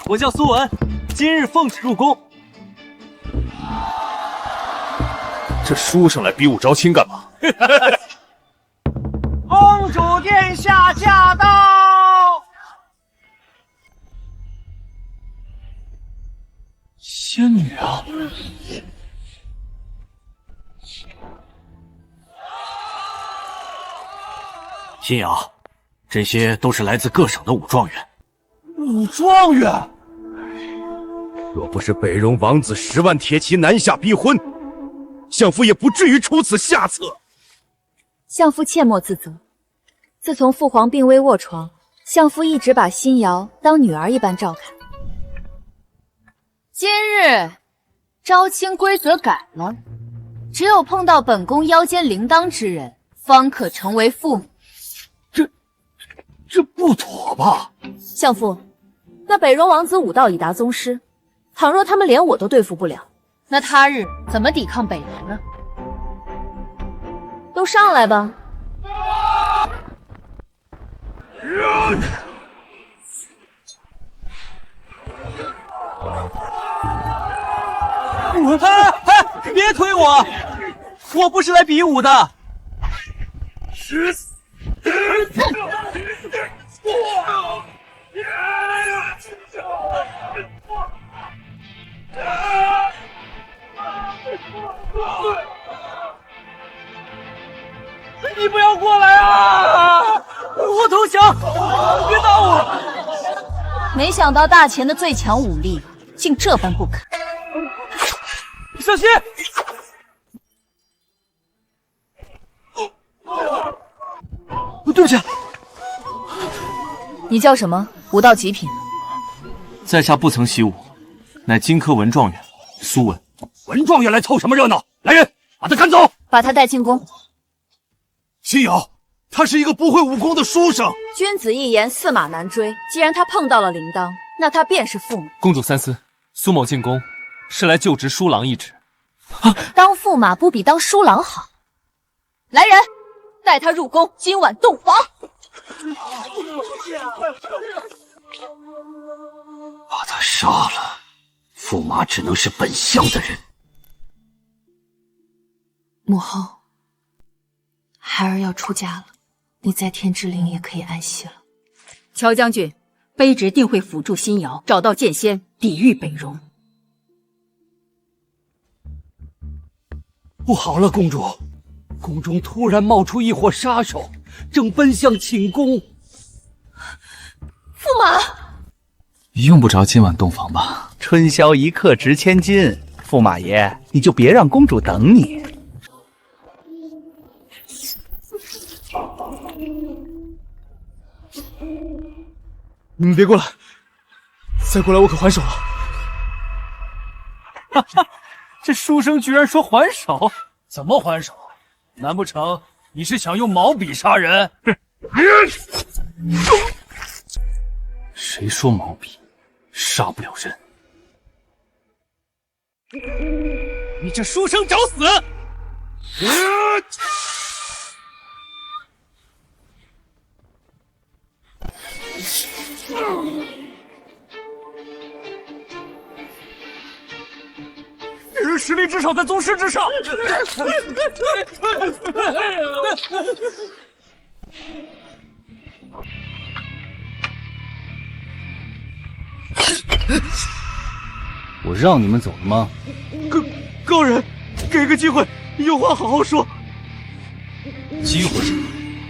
我叫苏文，今日奉旨入宫。这书生来比武招亲干嘛？公主殿下驾到！仙女啊！新瑶，这些都是来自各省的武状元。武状元，若不是北戎王子10万铁骑南下逼婚，相夫也不至于出此下策。相夫切莫自责。自从父皇病危卧床，相夫一直把新瑶当女儿一般照看。今日招亲规则改了，只有碰到本宫腰间铃铛之人，方可成为父母。这不妥吧？相夫，那北戎王子武道已达宗师，倘若他们连我都对付不了，那他日怎么抵抗北戎呢？都上来吧。别推我！我不是来比武的。你不要过来啊！我投降！别打我！没想到大前的最强武力竟这般不肯。小心！对不起。你叫什么？武道极品？在下不曾习武，乃荆轲文状元苏文。文状元来凑什么热闹？来人，把他赶走！把他带进宫。新瑶，他是一个不会武功的书生。君子一言，驷马难追。既然他碰到了铃铛，那他便是驸马。公主三思，苏某进宫是来就职书郎一职。当驸马不比当书郎好。来人，带他入宫，今晚洞房。把他杀了，驸马只能是本乡的人。母后，孩儿要出家了，你在天之灵也可以安息了。乔将军，卑职定会辅助新瑶找到剑仙，抵御北戎。不好了，公主！宫中突然冒出一伙杀手，正奔向寝宫。驸马，用不着今晚洞房吧？春宵一刻值千金，驸马爷，你就别让公主等你。你们别过来，再过来我可还手了。哈哈，这书生居然说还手？怎么还手？难不成你是想用毛笔杀人？谁说毛笔杀不了人？你这书生找死！这人实力至少在宗师之上。我让你们走了吗？高人，给个机会，有话好好说。机会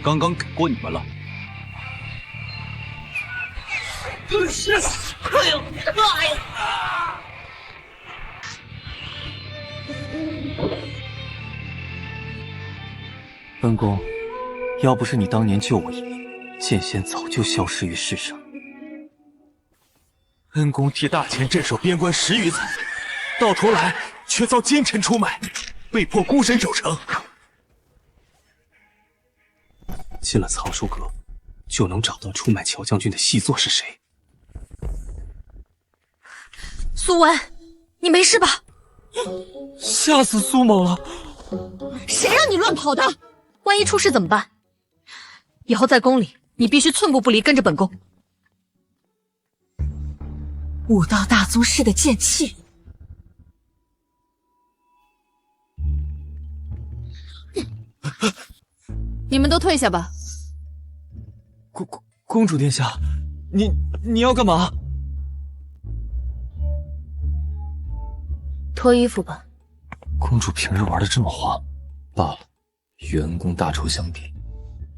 刚刚给过你们了。哎呦！本宫，要不是你当年救我一命，剑仙早就消失于世上。恩公替大前镇守边关10余载，到头来却遭奸臣出卖，被迫孤身守城。进了藏书阁，就能找到出卖乔将军的细作是谁。苏文，你没事吧？吓死苏某了！谁让你乱跑的？万一出事怎么办？以后在宫里，你必须寸步不离跟着本宫。武道大宗师的剑气。你们都退下吧。公主殿下，你要干嘛？脱衣服吧。公主平日玩的这么花，罢了，与恩公大仇相比，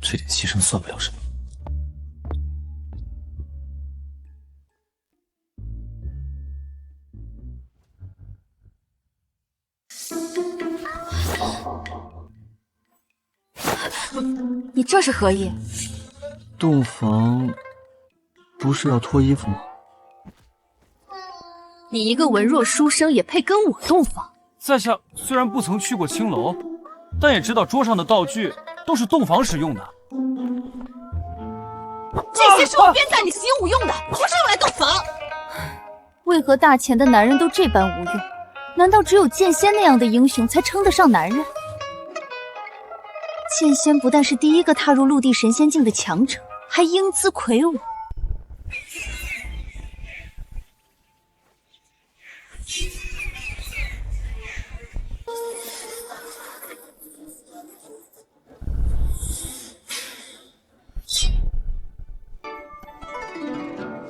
这点牺牲算不了什么。你这是何意？洞房不是要脱衣服吗？你一个文弱书生也配跟我洞房？在下虽然不曾去过青楼，但也知道桌上的道具都是洞房时用的。这些是我编在你习武用的，不是用来洞房。为何大钱的男人都这般无用？难道只有剑仙那样的英雄才称得上男人？剑仙不但是第一个踏入陆地神仙境的强者，还英姿魁梧。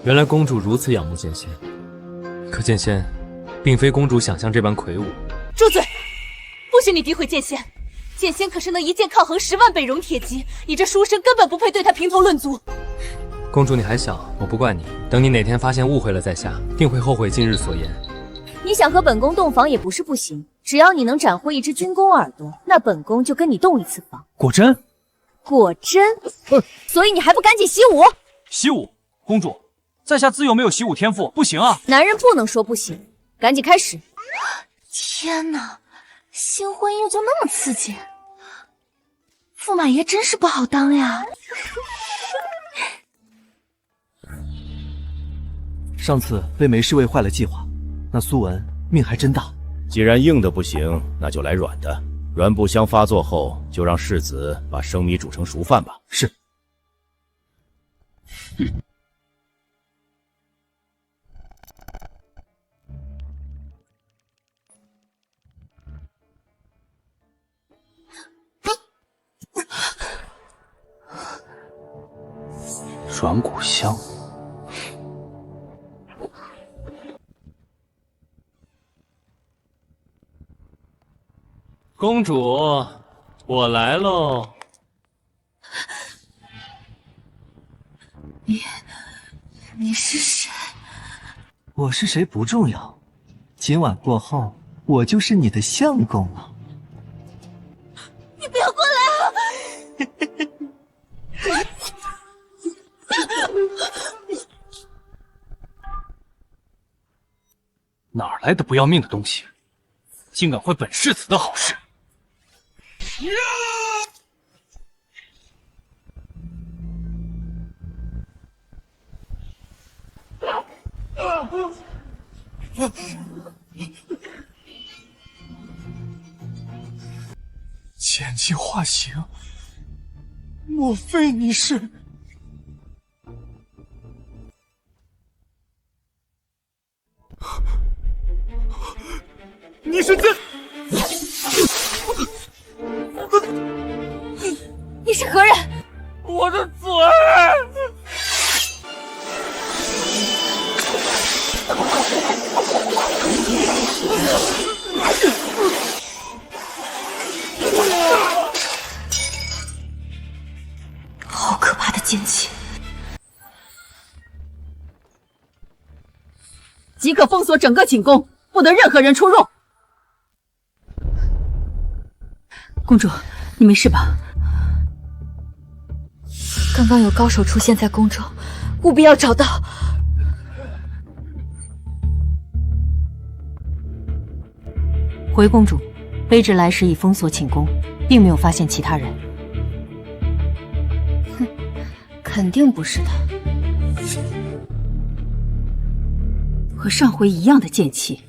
原来公主如此仰慕剑仙，可剑仙并非公主想象这般魁梧。住嘴！不许你诋毁剑仙！剑仙可是能一剑抗衡10万北戎铁骑，你这书生根本不配对他评头论足。公主你还小，我不怪你。等你哪天发现误会了在下，定会后悔今日所言。你想和本宫洞房也不是不行，只要你能斩获一只军宫耳朵，那本宫就跟你洞一次房。果真？果真？所以你还不赶紧习武？习武，公主，在下自幼没有习武天赋，不行啊！男人不能说不行，赶紧开始！天哪，新婚姻就那么刺激，驸马爷真是不好当呀！上次被梅侍卫坏了计划，那苏文命还真大。既然硬的不行，那就来软的。软不香发作后，就让世子把生米煮成熟饭吧。是。软骨香。公主，我来喽。你是谁？我是谁不重要，今晚过后，我就是你的相公了。你不要过来啊！哪来的不要命的东西，竟敢坏本世子的好事！剑气化形，莫非你是？你是剑？你是何人？我的嘴！好可怕的剑气！即刻封锁整个寝宫，不得任何人出入。公主，你没事吧？刚刚有高手出现在宫中，务必要找到。回公主，卑职来时已封锁寝宫，并没有发现其他人。哼，肯定不是他。和上回一样的剑气，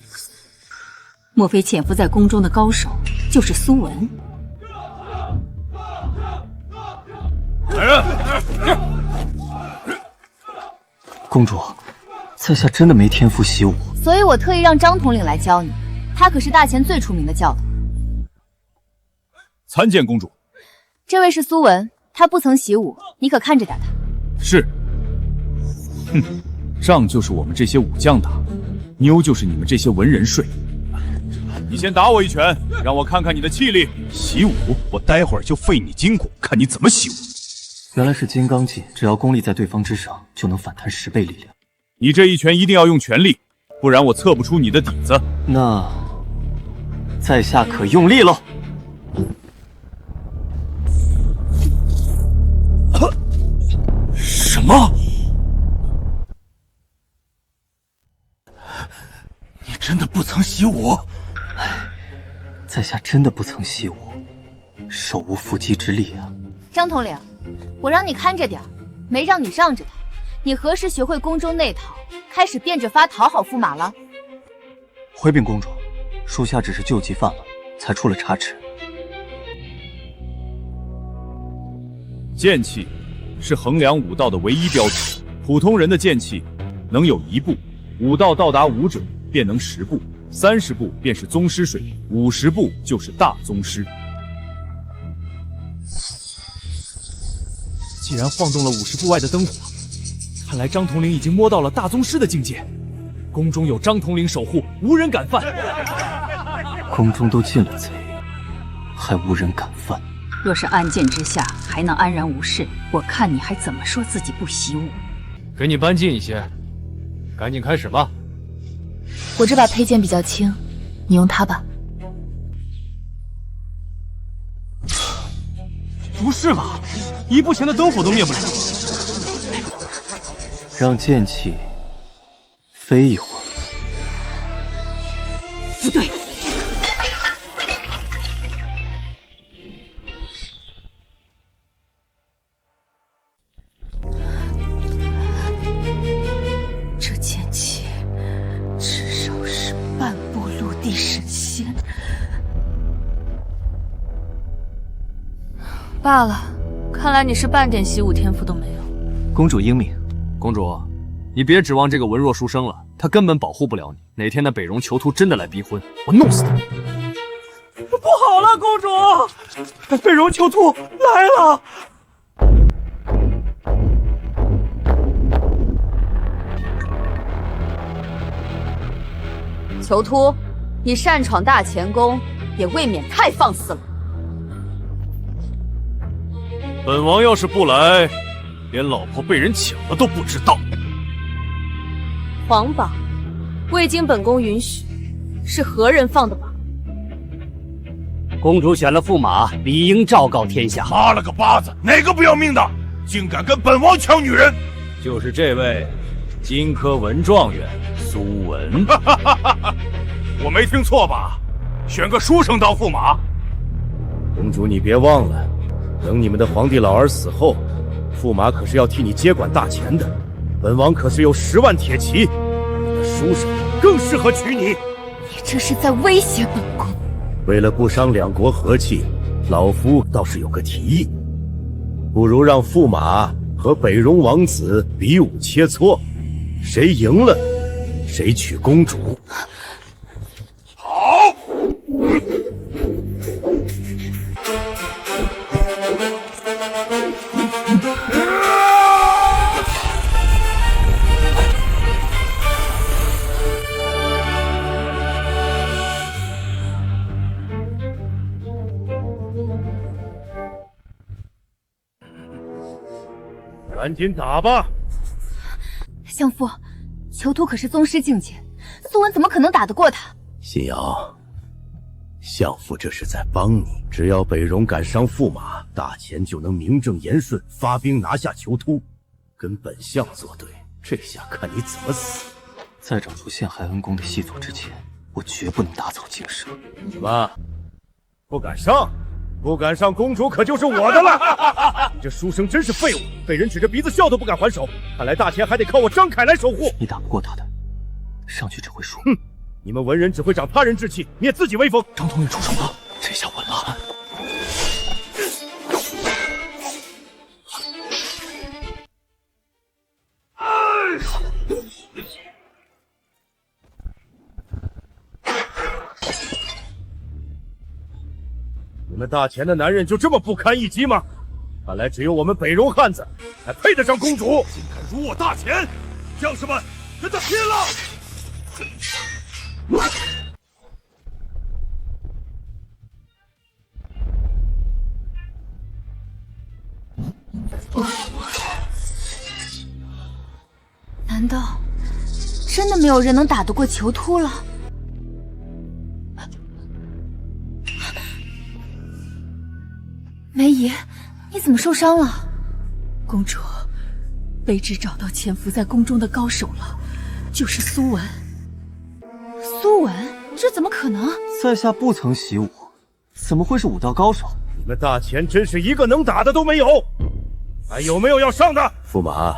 莫非潜伏在宫中的高手就是苏文？来人！公主，在下真的没天赋习武，所以我特意让张统领来教你，他可是大前最出名的教头。参见公主。这位是苏文，他不曾习武，你可看着点他。是。哼，仗就是我们这些武将打，妞就是你们这些文人睡。你先打我一拳，让我看看你的气力。习武，我待会儿就废你筋骨，看你怎么习武。原来是金刚技，只要功力在对方之上，就能反弹10倍力量。你这一拳一定要用全力，不然我测不出你的底子。那在下可用力喽。什么？你真的不曾习武？在下真的不曾习武，手无缚鸡之力啊。张统领，我让你看着点，没让你让着他。你何时学会宫中内讨，开始变着法讨好驸马了？回禀公主，属下只是救急犯了，才出了差池。剑气是衡量武道的唯一标尺，普通人的剑气能有1步，武道到达5者便能10步，30步便是宗师水平，50步就是大宗师。既然晃动了50步外的灯火，看来张统领已经摸到了大宗师的境界。宫中有张统领守护，无人敢犯。宫中都进了贼，还无人敢犯。若是安剑之下还能安然无事，我看你还怎么说自己不习武？给你搬近一些，赶紧开始吧。我这把佩剑比较轻，你用它吧。不是吧？1步前的灯火都灭不了。让剑气飞一会儿。不对，这剑气至少是半步陆地神仙。罢了，看来你是半点习武天赋都没有。公主英明。公主，你别指望这个文弱书生了，他根本保护不了你。哪天那北戎囚徒真的来逼婚，我弄死他！不好了，公主，北戎囚徒来了！囚徒，你擅闯大前宫，也未免太放肆了。本王要是不来，连老婆被人抢了都不知道。皇榜，未经本宫允许，是何人放的榜？公主选了驸马，理应昭告天下。妈了个巴子，哪个不要命的，竟敢跟本王抢女人？就是这位金科文状元苏文。我没听错吧？选个书生当驸马？公主，你别忘了，等你们的皇帝老儿死后，驸马可是要替你接管大钱的。本王可是有10万铁骑，你的书生更适合娶你。你这是在威胁本宫。为了不伤两国和气，老夫倒是有个提议，不如让驸马和北戎王子比武切磋，谁赢了，谁娶公主。好。赶紧打吧！相父，囚徒可是宗师境界，苏文怎么可能打得过他？信瑶，相父这是在帮你。只要北戎敢伤驸马，大钱就能名正言顺发兵拿下囚徒，跟本相作对，这下看你怎么死！在找出陷害恩公的细作之前，我绝不能打草惊蛇。什么？不敢上？不敢上，公主可就是我的了！你这书生真是废物，被人指着鼻子笑都不敢还手。看来大钱还得靠我张凯来守护。你打不过他的，上去只会输。哼，你们文人只会长他人志气，灭自己威风。张统领出手了，这下稳了。们大前的男人就这么不堪一击吗？看来只有我们北戎汉子才配得上公主。竟敢辱我大前！将士们，跟他拼了！难道真的没有人能打得过囚突了？梅姨，你怎么受伤了？公主，卑职找到潜伏在宫中的高手了，就是苏文。苏文？这怎么可能？在下不曾习武，怎么会是武道高手？你们大前真是一个能打的都没有，还有没有要上的？驸马，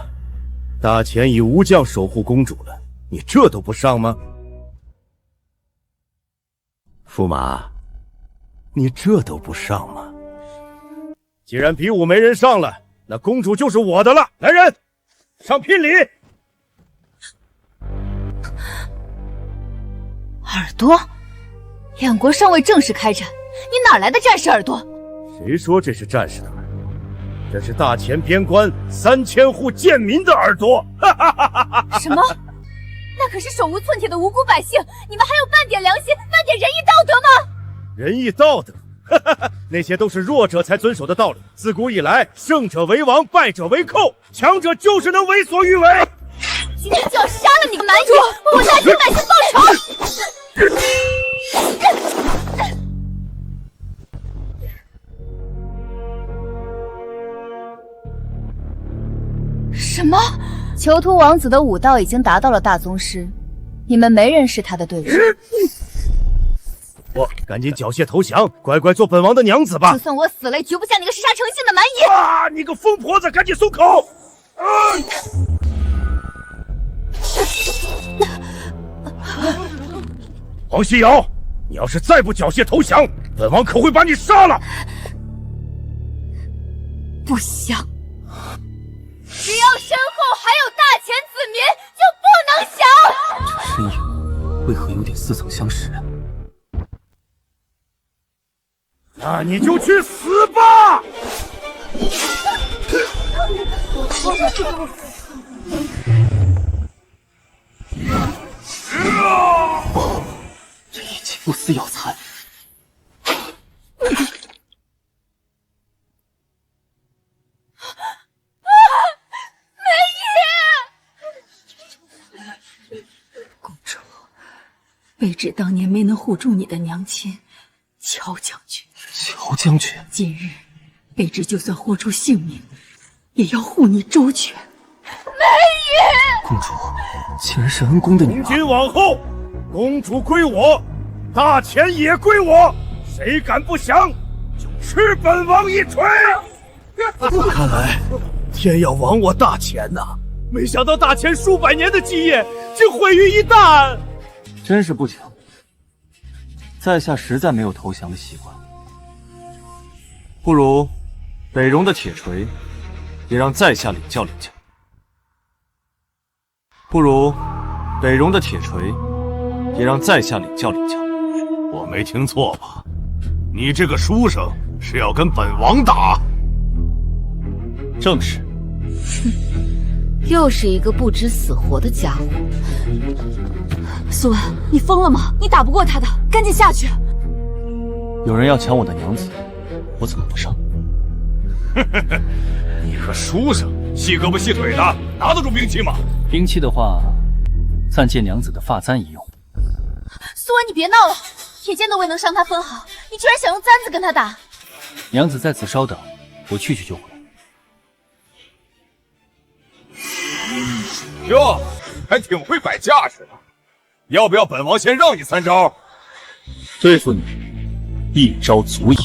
大前以武将守护公主了，你这都不上吗？驸马，你这都不上吗？既然比武没人上了，那公主就是我的了。来人，上聘礼。耳朵，两国尚未正式开战，你哪来的战士耳朵？谁说这是战士的耳朵？这是大前边关3000户贱民的耳朵！什么？那可是手无寸铁的无辜百姓，你们还有半点良心、半点仁义道德吗？仁义道德？那些都是弱者才遵守的道理。自古以来，胜者为王，败者为寇，强者就是能为所欲为。今天就要杀了你个蛮主，为大清百姓报仇！什么？囚徒王子的武道已经达到了大宗师，你们没人是他的对手。我赶紧缴械投降，乖乖做本王的娘子吧！就算我死了，也绝不像你个嗜杀成性的蛮夷！啊！你个疯婆子，赶紧松口！黄西瑶，你要是再不缴械投降，本王可会把你杀了！不香。只要身后还有大前子民，就不能降。身影为何有点似曾相识？那你就去死吧！这一起不思要残。公主，卑职当年没能护住你的娘亲乔将军。乔将军，今日卑职就算豁出性命，也要护你周全。梅姨，公主竟然是恩公的女儿。从今往后，公主归我，大钱也归我，谁敢不降，就吃本王一锤！看来天要亡我大钱呐！没想到大钱数百年的基业竟毁于一旦，真是不巧。在下实在没有投降的习惯。不如北戎的铁锤也让在下领教领教。不如北戎的铁锤也让在下领教领教。我没听错吧？你这个书生是要跟本王打？正是。又是一个不知死活的家伙。苏文，你疯了吗？你打不过他的，赶紧下去。有人要抢我的娘子，我怎么不上？你个书生，细胳膊细腿的，拿得住兵器吗？兵器的话，暂借娘子的发簪一用。苏文，你别闹了，铁剑都未能伤他分毫，你居然想用簪子跟他打？娘子在此稍等，我去就回来。哟，还挺会摆架势的。要不要本王先让你3招？对付你，一招足矣。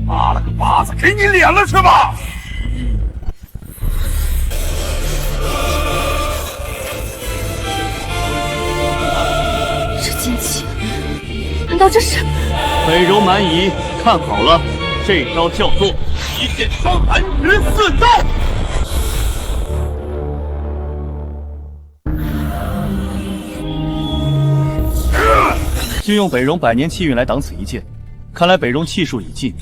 妈了个巴子，给你脸了是吧？这剑气，难道这是？北戎蛮夷，看好了，这招叫做一剑双寒14招。就用北戎百年气运来挡此一剑，看来北戎气数已尽，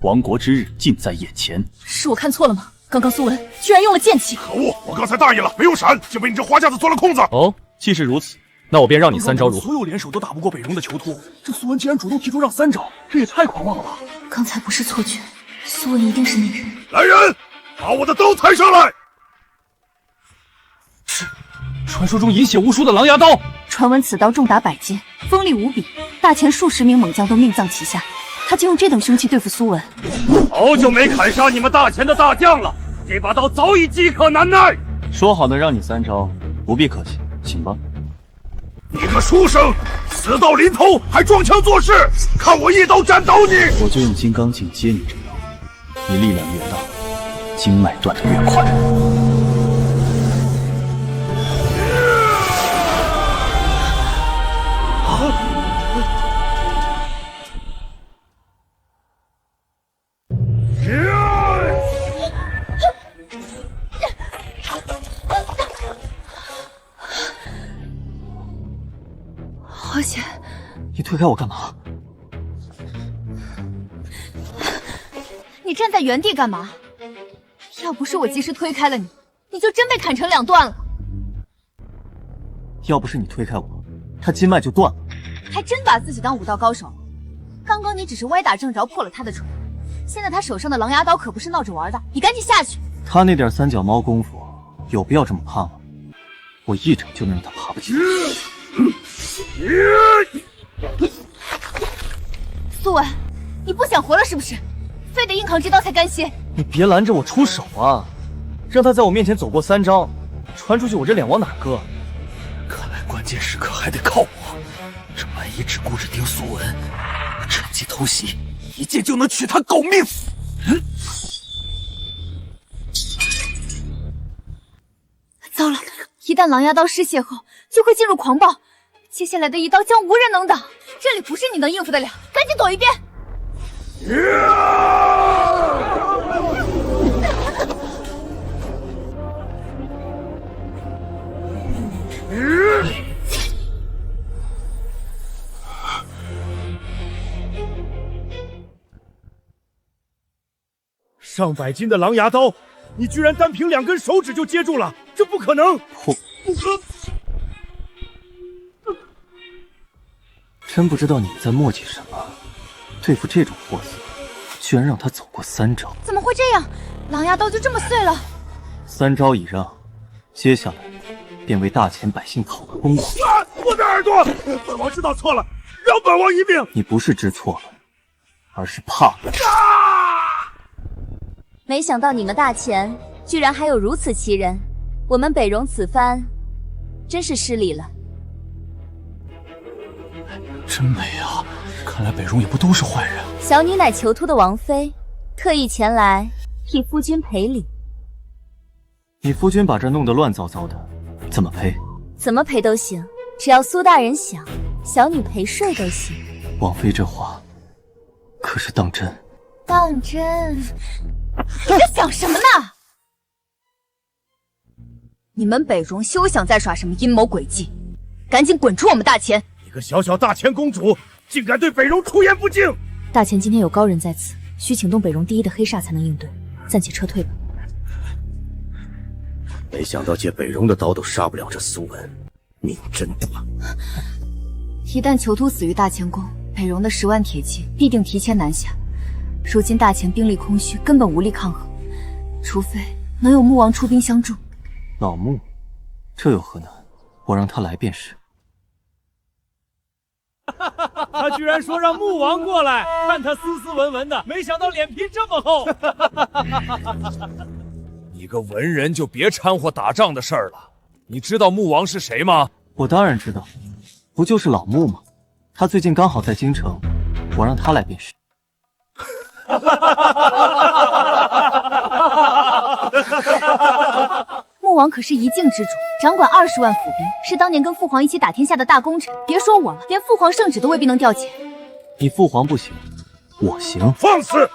亡国之日近在眼前。是我看错了吗？刚刚苏文居然用了剑气！可恶！我刚才大意了，没用闪，就被你这花架子钻了空子。哦，既是如此，那我便让你3招如何？所有联手都打不过北戎的囚徒，这苏文竟然主动提出让3招，这也太狂妄了吧！刚才不是错觉，苏文一定是那个人。来人，把我的刀抬上来！是，传说中饮血无数的狼牙刀。传闻此刀重达100剑，锋利无比，大前数十名猛将都命丧其下。他竟用这等凶器对付苏文。好久没砍杀你们大前的大将了，这把刀早已饥渴难耐。说好的让你3招，不必客气，请吧。你个书生，死到临头还装腔作势，看我一刀斩倒你！我就用金刚镜接你这刀，你力量越大，经脉断得越快。好险！你推开我干嘛？你站在原地干嘛？要不是我及时推开了你，你就真被砍成2段了。要不是你推开我，他筋脉就断了。还真把自己当武道高手。刚刚你只是歪打正着破了他的锤，现在他手上的狼牙刀可不是闹着玩的，你赶紧下去。他那点3脚猫功夫，有必要这么怕吗？我一掌就能让他爬不起来。苏文，你不想活了是不是？非得硬扛这刀才甘心？你别拦着我出手啊！让他在我面前走过3招，传出去我这脸往哪搁？看来关键时刻还得靠我。这万一只顾着盯苏文，我趁机偷袭，一剑就能取他狗命。糟了，一旦狼牙刀失血后，就会进入狂暴。接下来的一刀将无人能挡，这里不是你能应付得了，赶紧躲一边！上百斤的狼牙刀，你居然单凭2根手指就接住了，这不可能！真不知道你们在磨叽什么，对付这种货色，居然让他走过3招。怎么会这样？狼牙刀就这么碎了？3招已让，接下来便为大前百姓讨个公道。我的耳朵！本王知道错了，饶本王一命！你不是知错了，而是怕了。没想到你们大前居然还有如此奇人，我们北戎此番真是失礼了。真美啊！看来北戎也不都是坏人。小女乃囚徒的王妃，特意前来替夫君赔礼。你夫君把这弄得乱糟糟的，怎么赔？怎么赔都行，只要苏大人想，小女陪睡都行。王妃这话可是当真？当真？你在想什么呢？你们北戎休想再耍什么阴谋诡计，赶紧滚出我们大前！一个小小大前公主，竟敢对北戎出言不敬！大前今天有高人在此，需请动北戎第一的黑煞才能应对，暂且撤退吧。没想到借北戎的刀都杀不了这苏文，命真大。一旦囚徒死于大前宫，北戎的10万铁骑必定提前南下。如今大前兵力空虚，根本无力抗衡，除非能有穆王出兵相助。老穆，这有何难？我让他来便是。他居然说让穆王过来，看他斯斯文文的，没想到脸皮这么厚。你个文人就别掺和打仗的事儿了。你知道穆王是谁吗？我当然知道，不就是老穆吗？他最近刚好在京城，我让他来便是。穆王可是一境之主，掌管20万府兵，是当年跟父皇一起打天下的大功臣。别说我了，连父皇圣旨都未必能调遣。你父皇不行，我行。放肆！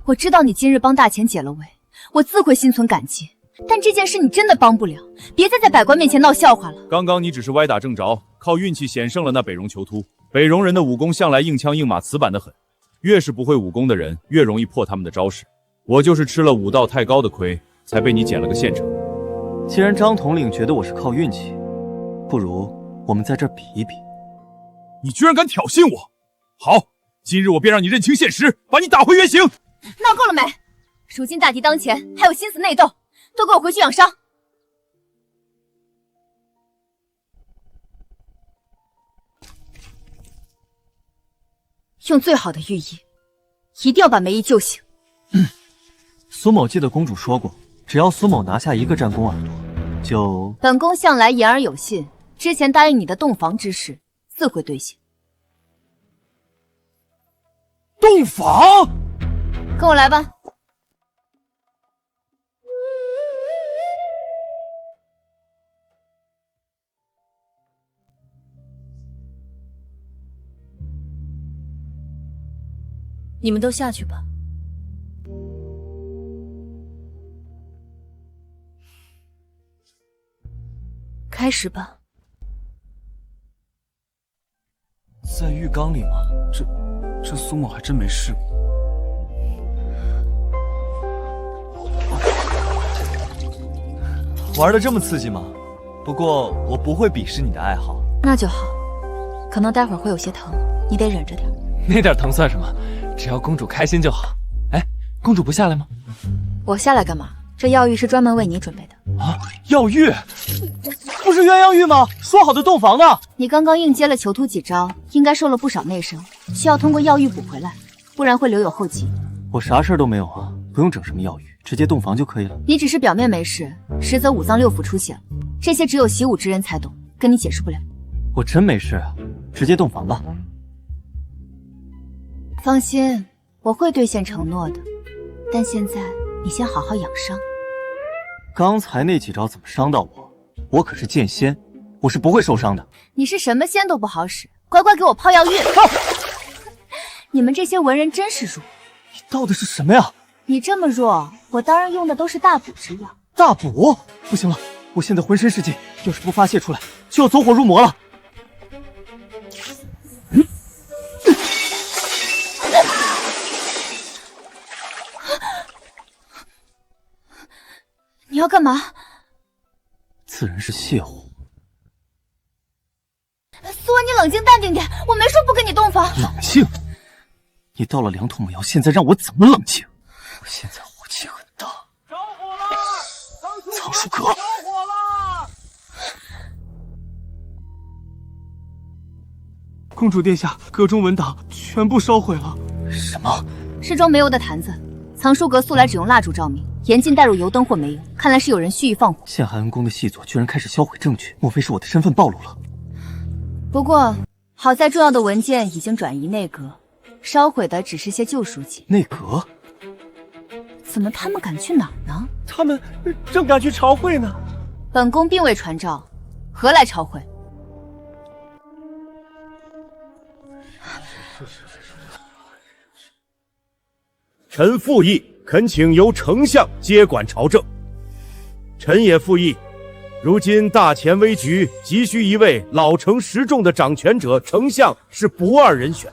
我知道你今日帮大前解了围，我自会心存感激。但这件事你真的帮不了，别再在百官面前闹笑话了。刚刚你只是歪打正着，靠运气险胜了那北戎囚徒。北戎人的武功向来硬枪硬马、死板得很，越是不会武功的人，越容易破他们的招式。我就是吃了武道太高的亏，才被你捡了个现成。既然张统领觉得我是靠运气，不如我们在这儿比一比。你居然敢挑衅我！好，今日我便让你认清现实，把你打回原形。闹够了没？如今大敌当前，还有心思内斗？都给我回去养伤！用最好的寓意，一定要把梅姨救醒。苏某记得公主说过，只要苏某拿下一个战功耳朵，就……本宫向来言而有信，之前答应你的洞房之事，自会兑现。洞房，跟我来吧。你们都下去吧。开始吧。在浴缸里吗？这苏某还真没试过。玩的这么刺激吗？不过我不会鄙视你的爱好。那就好，可能待会儿会有些疼，你得忍着点。那点疼算什么？只要公主开心就好。哎，公主不下来吗？我下来干嘛？这药浴是专门为你准备的。啊，药浴？不是鸳鸯浴吗？说好的洞房呢？你刚刚硬接了囚徒几招，应该受了不少内伤，需要通过药浴补回来，不然会留有后疾。我啥事儿都没有啊，不用整什么药浴，直接洞房就可以了。你只是表面没事，实则五脏六腑出血了，这些只有习武之人才懂，跟你解释不了。我真没事啊，直接洞房吧。放心，我会兑现承诺的，但现在你先好好养伤。刚才那几招怎么伤到我？我可是剑仙，我是不会受伤的。你是什么仙都不好使，乖乖给我泡药浴。你们这些文人真是弱。你倒的是什么呀？你这么弱，我当然用的都是大补之药。大补？不行了，我现在浑身是劲，要是不发泄出来，就要走火入魔了。你要干嘛？自然是泻火。苏文，你冷静淡定点，我没说不跟你洞房。冷静？你到了两桶魔药，现在让我怎么冷静？我现在火气很大。着火了！曹叔阁，着火了！公主殿下，阁中文档全部烧毁了。什么？是装煤油的坛子。藏书阁素来只用蜡烛照明，严禁带入油灯或煤油，看来是有人蓄意放火。陷害恩公的细作居然开始销毁证据，莫非是我的身份暴露了？不过好在重要的文件已经转移内阁，烧毁的只是些旧书籍。内阁？怎么他们敢去哪儿呢？他们正赶去朝会呢。本宫并未传召，何来朝会？臣附议，恳请由丞相接管朝政。臣也附议，如今大前危局，急需一位老成识重的掌权者，丞相是不二人选。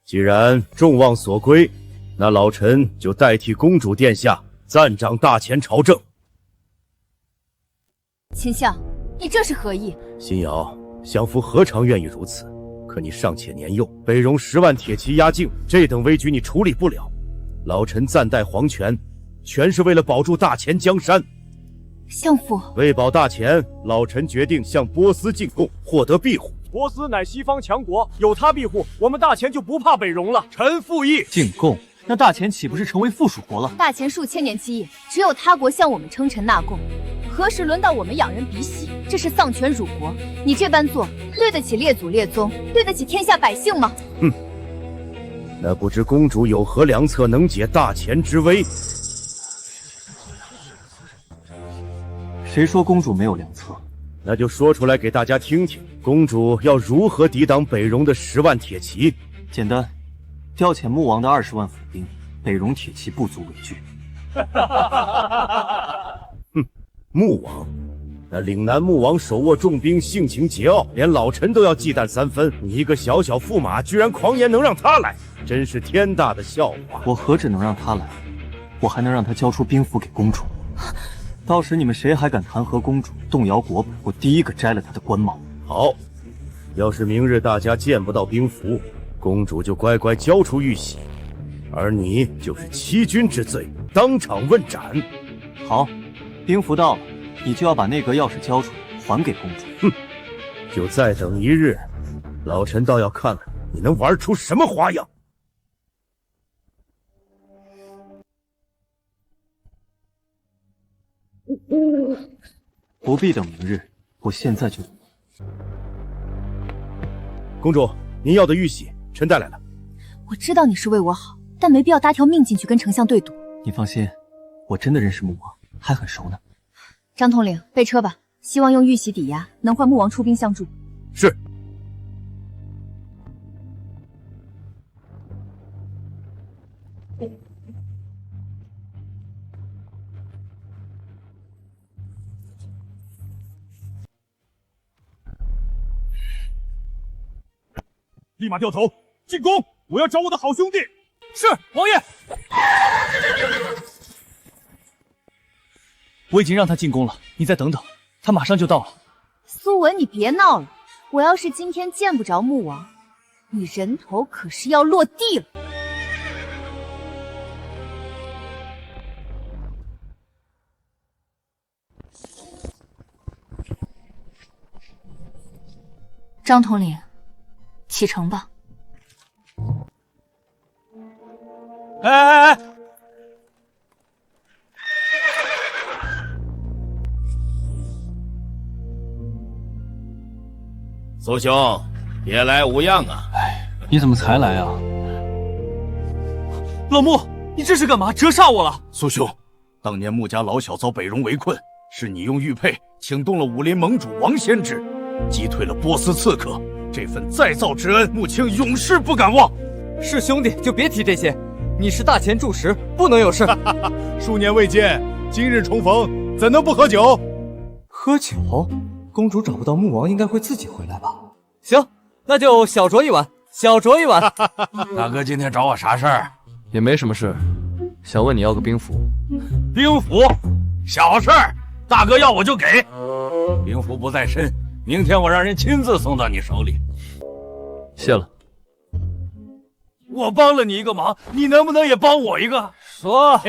既然众望所归，那老臣就代替公主殿下暂掌大前朝政。秦相，你这是何意？辛瑶，相夫何尝愿意如此？可你尚且年幼，北戎10万铁骑压境，这等危局你处理不了。老臣暂代皇权，全是为了保住大前江山。相父，为保大前，老臣决定向波斯进贡，获得庇护。波斯乃西方强国，有他庇护，我们大前就不怕北戎了。臣附议。进贡？那大前岂不是成为附属国了？大前数千年基业，只有他国向我们称臣纳贡，何时轮到我们仰人鼻息？这是丧权辱国！你这般做，对得起列祖列宗，对得起天下百姓吗？那不知公主有何良策能解大前之危？谁说公主没有良策？那就说出来给大家听听，公主要如何抵挡北戎的10万铁骑？简单，调遣穆王的20万府兵，北戎铁骑不足为惧。穆王，那岭南牧王手握重兵，性情桀骜，连老臣都要忌惮3分。你一个小小驸马，居然狂言能让他来，真是天大的笑话！我何止能让他来，我还能让他交出兵符给公主。到时你们谁还敢弹劾公主、动摇国本，我第一个摘了他的官帽。好，要是明日大家见不到兵符，公主就乖乖交出玉玺，而你就是欺君之罪，当场问斩。好，兵符到了，你就要把内阁钥匙交出来，还给公主。哼，就再等1日，老臣倒要看看你能玩出什么花样。不必等明日，我现在就。公主，您要的玉玺，臣带来了。我知道你是为我好，但没必要搭条命进去跟丞相对赌。你放心，我真的认识穆王，还很熟呢。张统领，备车吧，希望用玉玺抵押，能换穆王出兵相助。是。立马掉头进攻！我要找我的好兄弟。是，王爷。我已经让他进宫了，你再等等，他马上就到了。苏文，你别闹了！我要是今天见不着穆王，你人头可是要落地了。张统领，启程吧。哎！苏兄，别来无恙啊！你怎么才来啊？老穆，你这是干嘛？折煞我了！苏兄，当年穆家老小遭北戎围困，是你用玉佩请动了武林盟主王先知，击退了波斯刺客。这份再造之恩，穆青永世不敢忘。是兄弟就别提这些，你是大前柱石，不能有事。数年未见，今日重逢，怎能不喝酒？喝酒？公主找不到穆王，应该会自己回来吧？行，那就小酌一碗，小酌一碗。大哥今天找我啥事儿？也没什么事，想问你要个兵符。兵符？小事儿，大哥要我就给。兵符不在身，明天我让人亲自送到你手里。谢了。我帮了你一个忙，你能不能也帮我一个？说，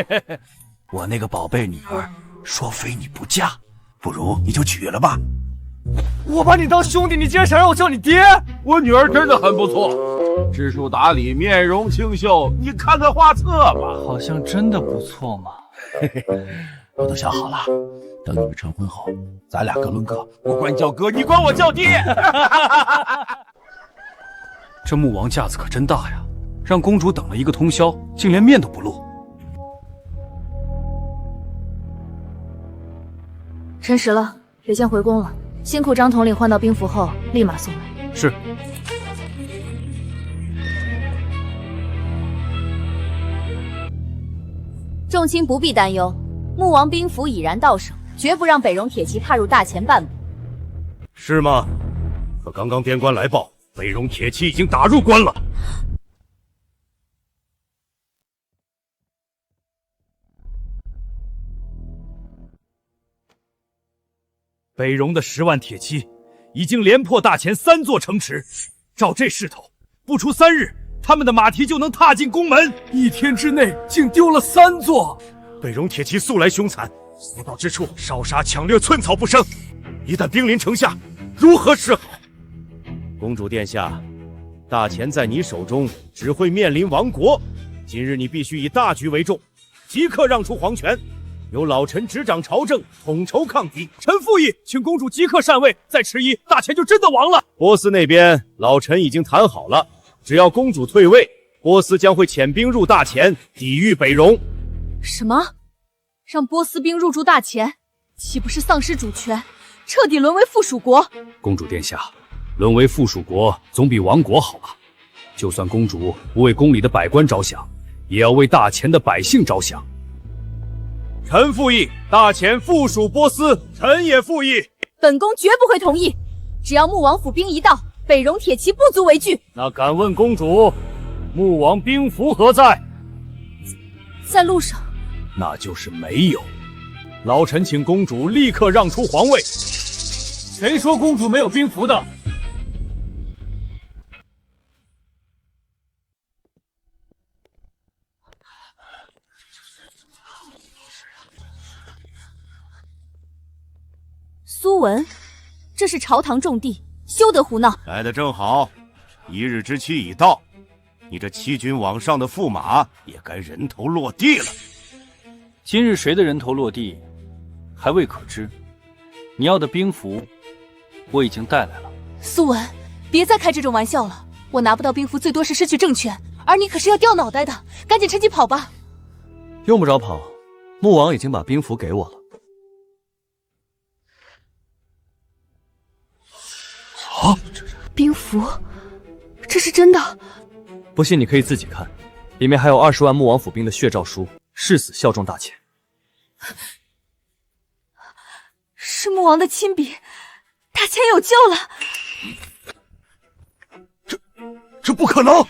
我那个宝贝女儿说非你不嫁，不如你就娶了吧。我把你当兄弟，你竟然想让我叫你爹？我女儿真的很不错，知书达理，面容清秀，你看看画册吧。好像真的不错嘛。我都想好了，等你们成婚后，咱俩各论各，我管你叫哥，你管我叫爹。这穆王架子可真大呀，让公主等了一个通宵，竟连面都不露。辰时了，得先回宫了。辛苦张统领换到兵符后，立马送来。是。众卿不必担忧，穆王兵符已然到手，绝不让北戎铁骑踏入大前半步。是吗？可刚刚边关来报，北戎铁骑已经打入关了。北戎的10万铁骑已经连破大前3座城池，照这势头，不出3日，他们的马蹄就能踏进宫门。1天之内竟丢了3座。北戎铁骑素来凶残，所到之处烧杀抢掠，寸草不生。一旦兵临城下，如何是好？公主殿下，大前在你手中只会面临亡国。今日你必须以大局为重，即刻让出皇权，由老臣执掌朝政，统筹抗敌。臣附议，请公主即刻禅位，再迟疑，大前就真的亡了。波斯那边，老臣已经谈好了，只要公主退位，波斯将会遣兵入大前，抵御北戎。什么？让波斯兵入驻大前，岂不是丧失主权，彻底沦为附属国？公主殿下，沦为附属国总比亡国好吧？就算公主不为宫里的百官着想，也要为大前的百姓着想。臣附议，大前附属波斯，臣也附议。本宫绝不会同意。只要穆王府兵一到，北戎铁骑不足为惧。那敢问公主，穆王兵符何在？在路上。那就是没有。老臣请公主立刻让出皇位。谁说公主没有兵符的？苏文，这是朝堂重地，休得胡闹。来得正好，1日之期已到，你这欺君罔上的驸马也该人头落地了。今日谁的人头落地，还未可知。你要的兵符，我已经带来了。苏文，别再开这种玩笑了。我拿不到兵符，最多是失去政权，而你可是要掉脑袋的。赶紧趁机跑吧。用不着跑，穆王已经把兵符给我了。兵符，这是真的？不信你可以自己看，里面还有20万穆王府兵的血诏书，誓死效忠大前。是穆王的亲笔，大前有救了。这不可能！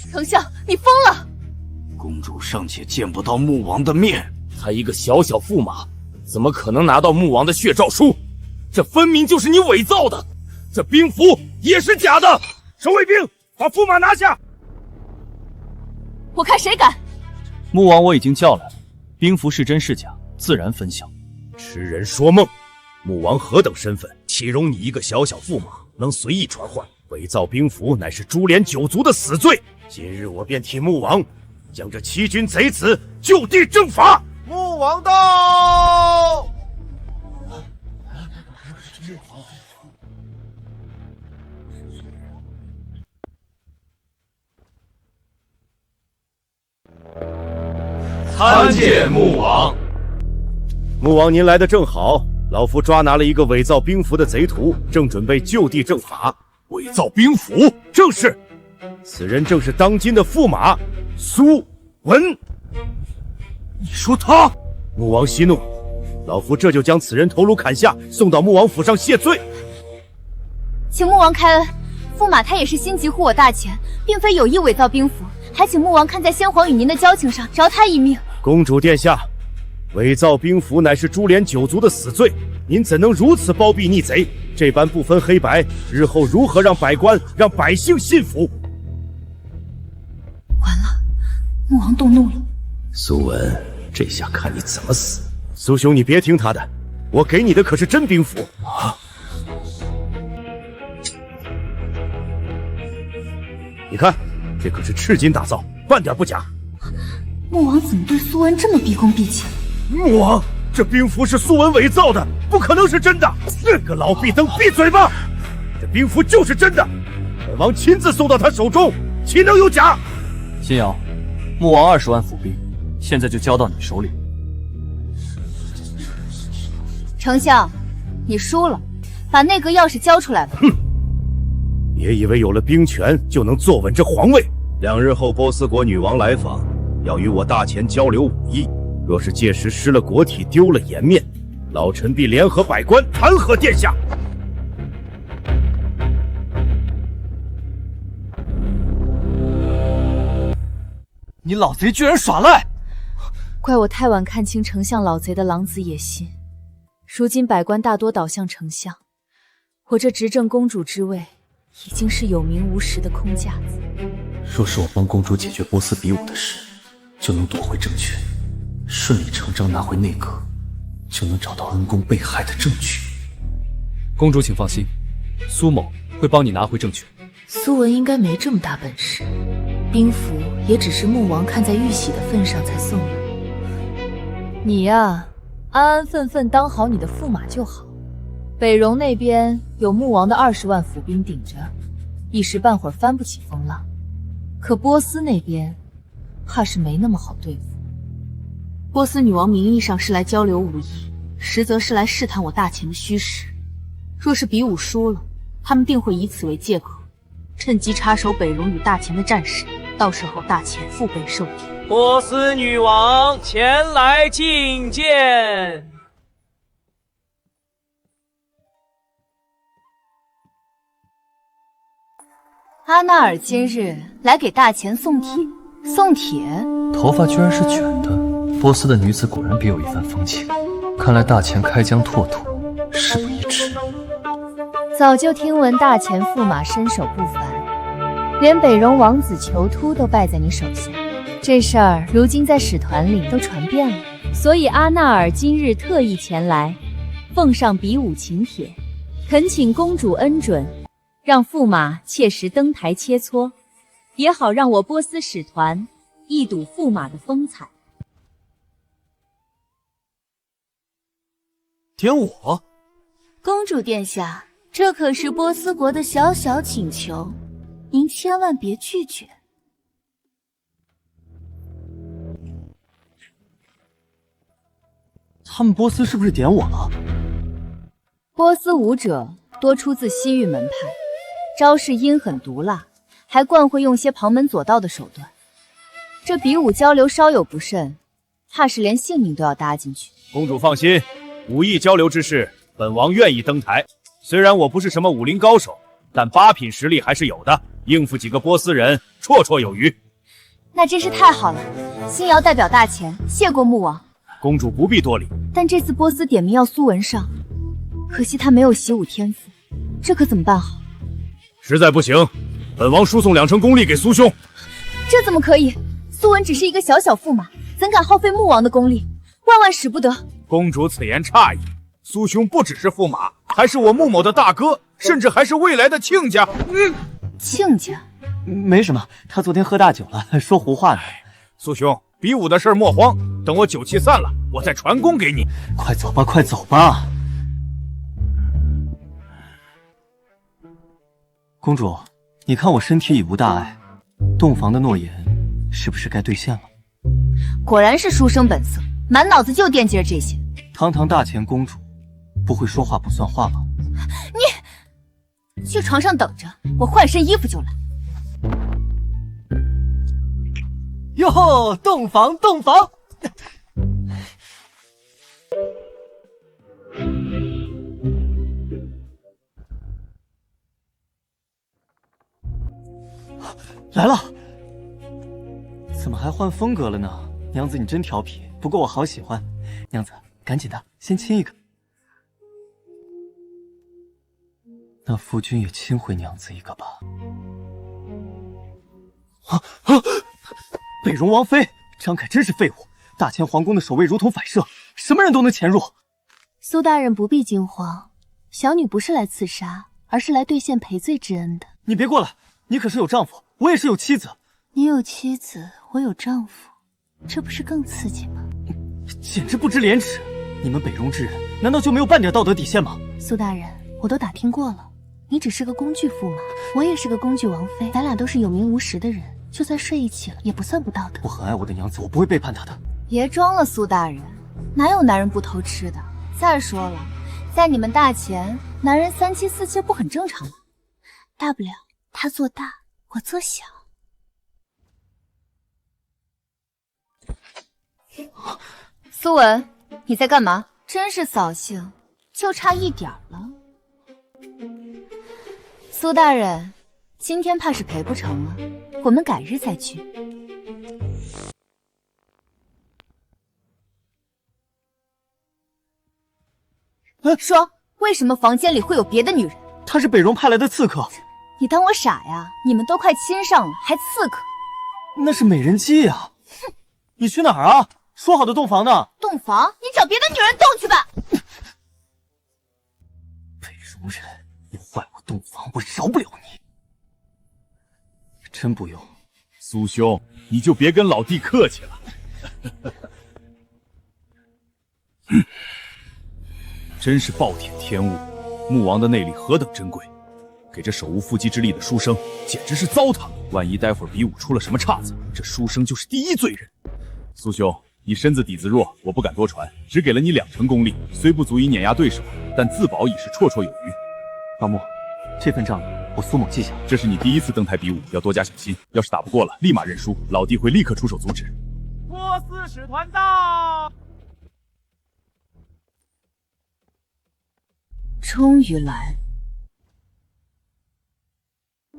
丞相，你疯了！公主尚且见不到穆王的面，她一个小小驸马，怎么可能拿到穆王的血诏书？这分明就是你伪造的，这兵符也是假的！守卫兵，把驸马拿下！我看谁敢！穆王我已经叫来了，兵符是真是假，自然分晓。痴人说梦！穆王何等身份，岂容你一个小小驸马能随意传唤？伪造兵符乃是株连九族的死罪！今日我便替穆王将这欺君贼子就地正法！穆王到！参见穆王。穆王您来得正好，老夫抓拿了一个伪造兵符的贼徒，正准备就地正法。伪造兵符？正是，此人正是当今的驸马苏文。你说他？穆王息怒，老夫这就将此人头颅砍下，送到穆王府上谢罪。请穆王开恩，驸马他也是心急护我大前，并非有意伪造兵符，还请穆王看在先皇与您的交情上，饶他一命。公主殿下，伪造兵符乃是株连九族的死罪，您怎能如此包庇逆贼？这般不分黑白，日后如何让百官、让百姓信服？完了，穆王动怒了。苏文，这下看你怎么死！苏兄，你别听他的，我给你的可是真兵符啊！你看，这可是赤金打造，半点不假。穆王怎么对苏文这么毕恭毕敬？穆王，这兵符是苏文伪造的，不可能是真的！这个老壁灯，闭嘴吧！这兵符就是真的，本王亲自送到他手中，岂能有假？新瑶，穆王20万府兵，现在就交到你手里。丞相，你输了，把内阁钥匙交出来吧。哼！别以为有了兵权就能坐稳这皇位。2日后，波斯国女王来访，要与我大前交流武艺。若是届时失了国体，丢了颜面，老臣必联合百官弹劾殿下。你老贼居然耍赖！怪我太晚看清丞相老贼的狼子野心，如今百官大多倒向丞相，我这执政公主之位已经是有名无实的空架子。若是我帮公主解决波斯比武的事，就能夺回政权，顺理成章拿回内阁，就能找到恩公被害的证据。公主请放心，苏某会帮你拿回政权。苏文应该没这么大本事，兵符也只是穆王看在玉玺的份上才送的。你呀，安安分分当好你的驸马就好。北戎那边有穆王的20万府兵顶着，一时半会儿翻不起风浪。可波斯那边怕是没那么好对付。波斯女王名义上是来交流武艺，实则是来试探我大前的虚实。若是比武输了，他们定会以此为借口，趁机插手北戎与大前的战事，到时候大前腹背受敌。波斯女王前来觐见。阿纳尔今日来给大钱送帖，送帖，头发居然是卷的。波斯的女子果然别有一番风情，看来大钱开疆拓土，事不宜迟。早就听闻大钱驸马身手不凡，连北戎王子囚突都败在你手下。这事儿如今在使团里都传遍了，所以阿纳尔今日特意前来，奉上比武请帖，恳请公主恩准，让驸马切实登台切磋，也好让我波斯使团一睹驸马的风采。点我？公主殿下，这可是波斯国的小小请求，您千万别拒绝。他们波斯是不是点我了？波斯武者多出自西域门派，招式阴狠毒辣，还惯会用些旁门左道的手段。这比武交流稍有不慎，怕是连性命都要搭进去。公主放心，武艺交流之事，本王愿意登台。虽然我不是什么武林高手，但八品实力还是有的，应付几个波斯人绰绰有余。那真是太好了，星瑶代表大钱谢过穆王。公主不必多礼。但这次波斯点名要苏文上，可惜他没有习武天赋，这可怎么办好？实在不行，本王输送2成功力给苏兄。这怎么可以？苏文只是一个小小驸马，怎敢耗费穆王的功力？万万使不得！公主此言差矣，苏兄不只是驸马，还是我穆某的大哥，甚至还是未来的亲家。亲家？没什么，他昨天喝大酒了，说胡话呢。苏兄，比武的事莫慌，等我酒气散了，我再传功给你。快走吧，快走吧。公主，你看我身体已无大碍，洞房的诺言是不是该兑现了？果然是书生本色，满脑子就惦记着这些。堂堂大钱公主，不会说话不算话吗？你去床上等着，我换身衣服就来。哟，洞房，洞房！来了，怎么还换风格了呢？娘子你真调皮，不过我好喜欢。娘子，赶紧的，先亲一个。那夫君也亲回娘子一个吧。北戎王妃，张凯真是废物！大钱皇宫的守卫如同反射，什么人都能潜入。苏大人不必惊慌，小女不是来刺杀，而是来兑现赔罪之恩的。你别过来，你可是有丈夫，我也是有妻子。你有妻子，我有丈夫，这不是更刺激吗？简直不知廉耻！你们北戎之人，难道就没有半点道德底线吗？苏大人，我都打听过了，你只是个工具驸马，我也是个工具王妃，咱俩都是有名无实的人。就算睡一起了，也不算不道德。我很爱我的娘子，我不会背叛她的。别装了，苏大人，哪有男人不偷吃的？再说了，在你们大钱，男人3妻4妾不很正常吗？大不了他做大，我做小。苏文，你在干嘛？真是扫兴，就差一点了。苏大人，今天怕是陪不成了，我们改日再去。说，为什么房间里会有别的女人？她是北戎派来的刺客。你当我傻呀？你们都快亲上了，还刺客？那是美人计呀！哼，你去哪儿啊？说好的洞房呢？洞房？你找别的女人洞去吧！北戎人要坏我洞房，我饶不了你。真不用。苏兄，你就别跟老弟客气了。真是暴殄天物，穆王的内力何等珍贵，给这手无缚鸡之力的书生简直是糟蹋。万一待会儿比武出了什么岔子，这书生就是第一罪人。苏兄，你身子底子弱，我不敢多传，只给了你2成功力，虽不足以碾压对手，但自保已是绰绰有余。老穆，这份账我苏某记下。这是你第一次登台比武，要多加小心。要是打不过了，立马认输，老弟会立刻出手阻止。波斯使团到。终于来。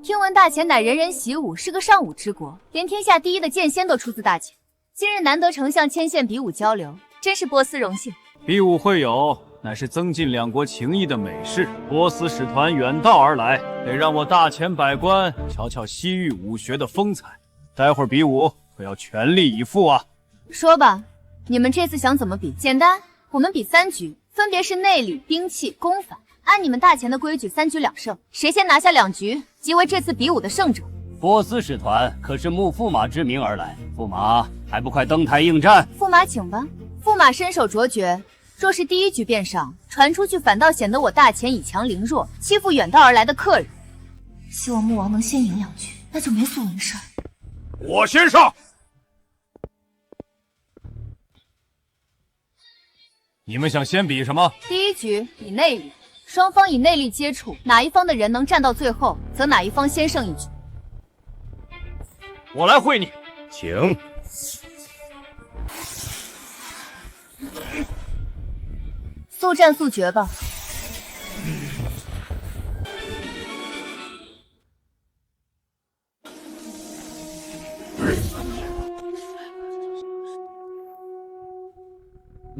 听闻大前乃人人习武，是个尚武之国，连天下第一的剑仙都出自大前。今日难得丞相牵线比武交流，真是波斯荣幸。比武会友乃是增进两国情谊的美事，波斯使团远道而来，得让我大前百官瞧瞧西域武学的风采。待会儿比武可要全力以赴啊！说吧，你们这次想怎么比？简单，我们比3局，分别是内力、兵器、功法。按你们大前的规矩，3局2胜，谁先拿下2局，即为这次比武的胜者。波斯使团可是慕驸马之名而来，驸马还不快登台应战？驸马请吧。驸马身手卓绝，若是第1局便上，传出去反倒显得我大前以强凌弱，欺负远道而来的客人。希望穆王能先赢2局，那就没素文事儿。我先上。你们想先比什么？第1局比内力，双方以内力接触，哪一方的人能战到最后，则哪一方先胜1局。我来会你，请。速战速决吧。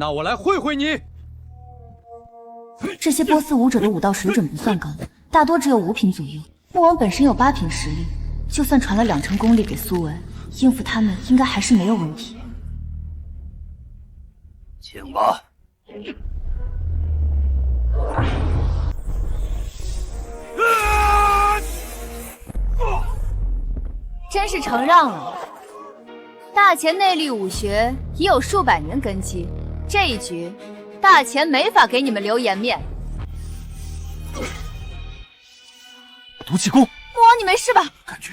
那我来会会你。这些波斯武者的武道水准不算高，大多只有5品左右。穆王本身有8品实力，就算传了2成功力给苏文，应付他们应该还是没有问题。请吧。真是承让了。大前内力武学已有数百年根基，这一局大前没法给你们留颜面。毒气功，穆王你没事吧？感觉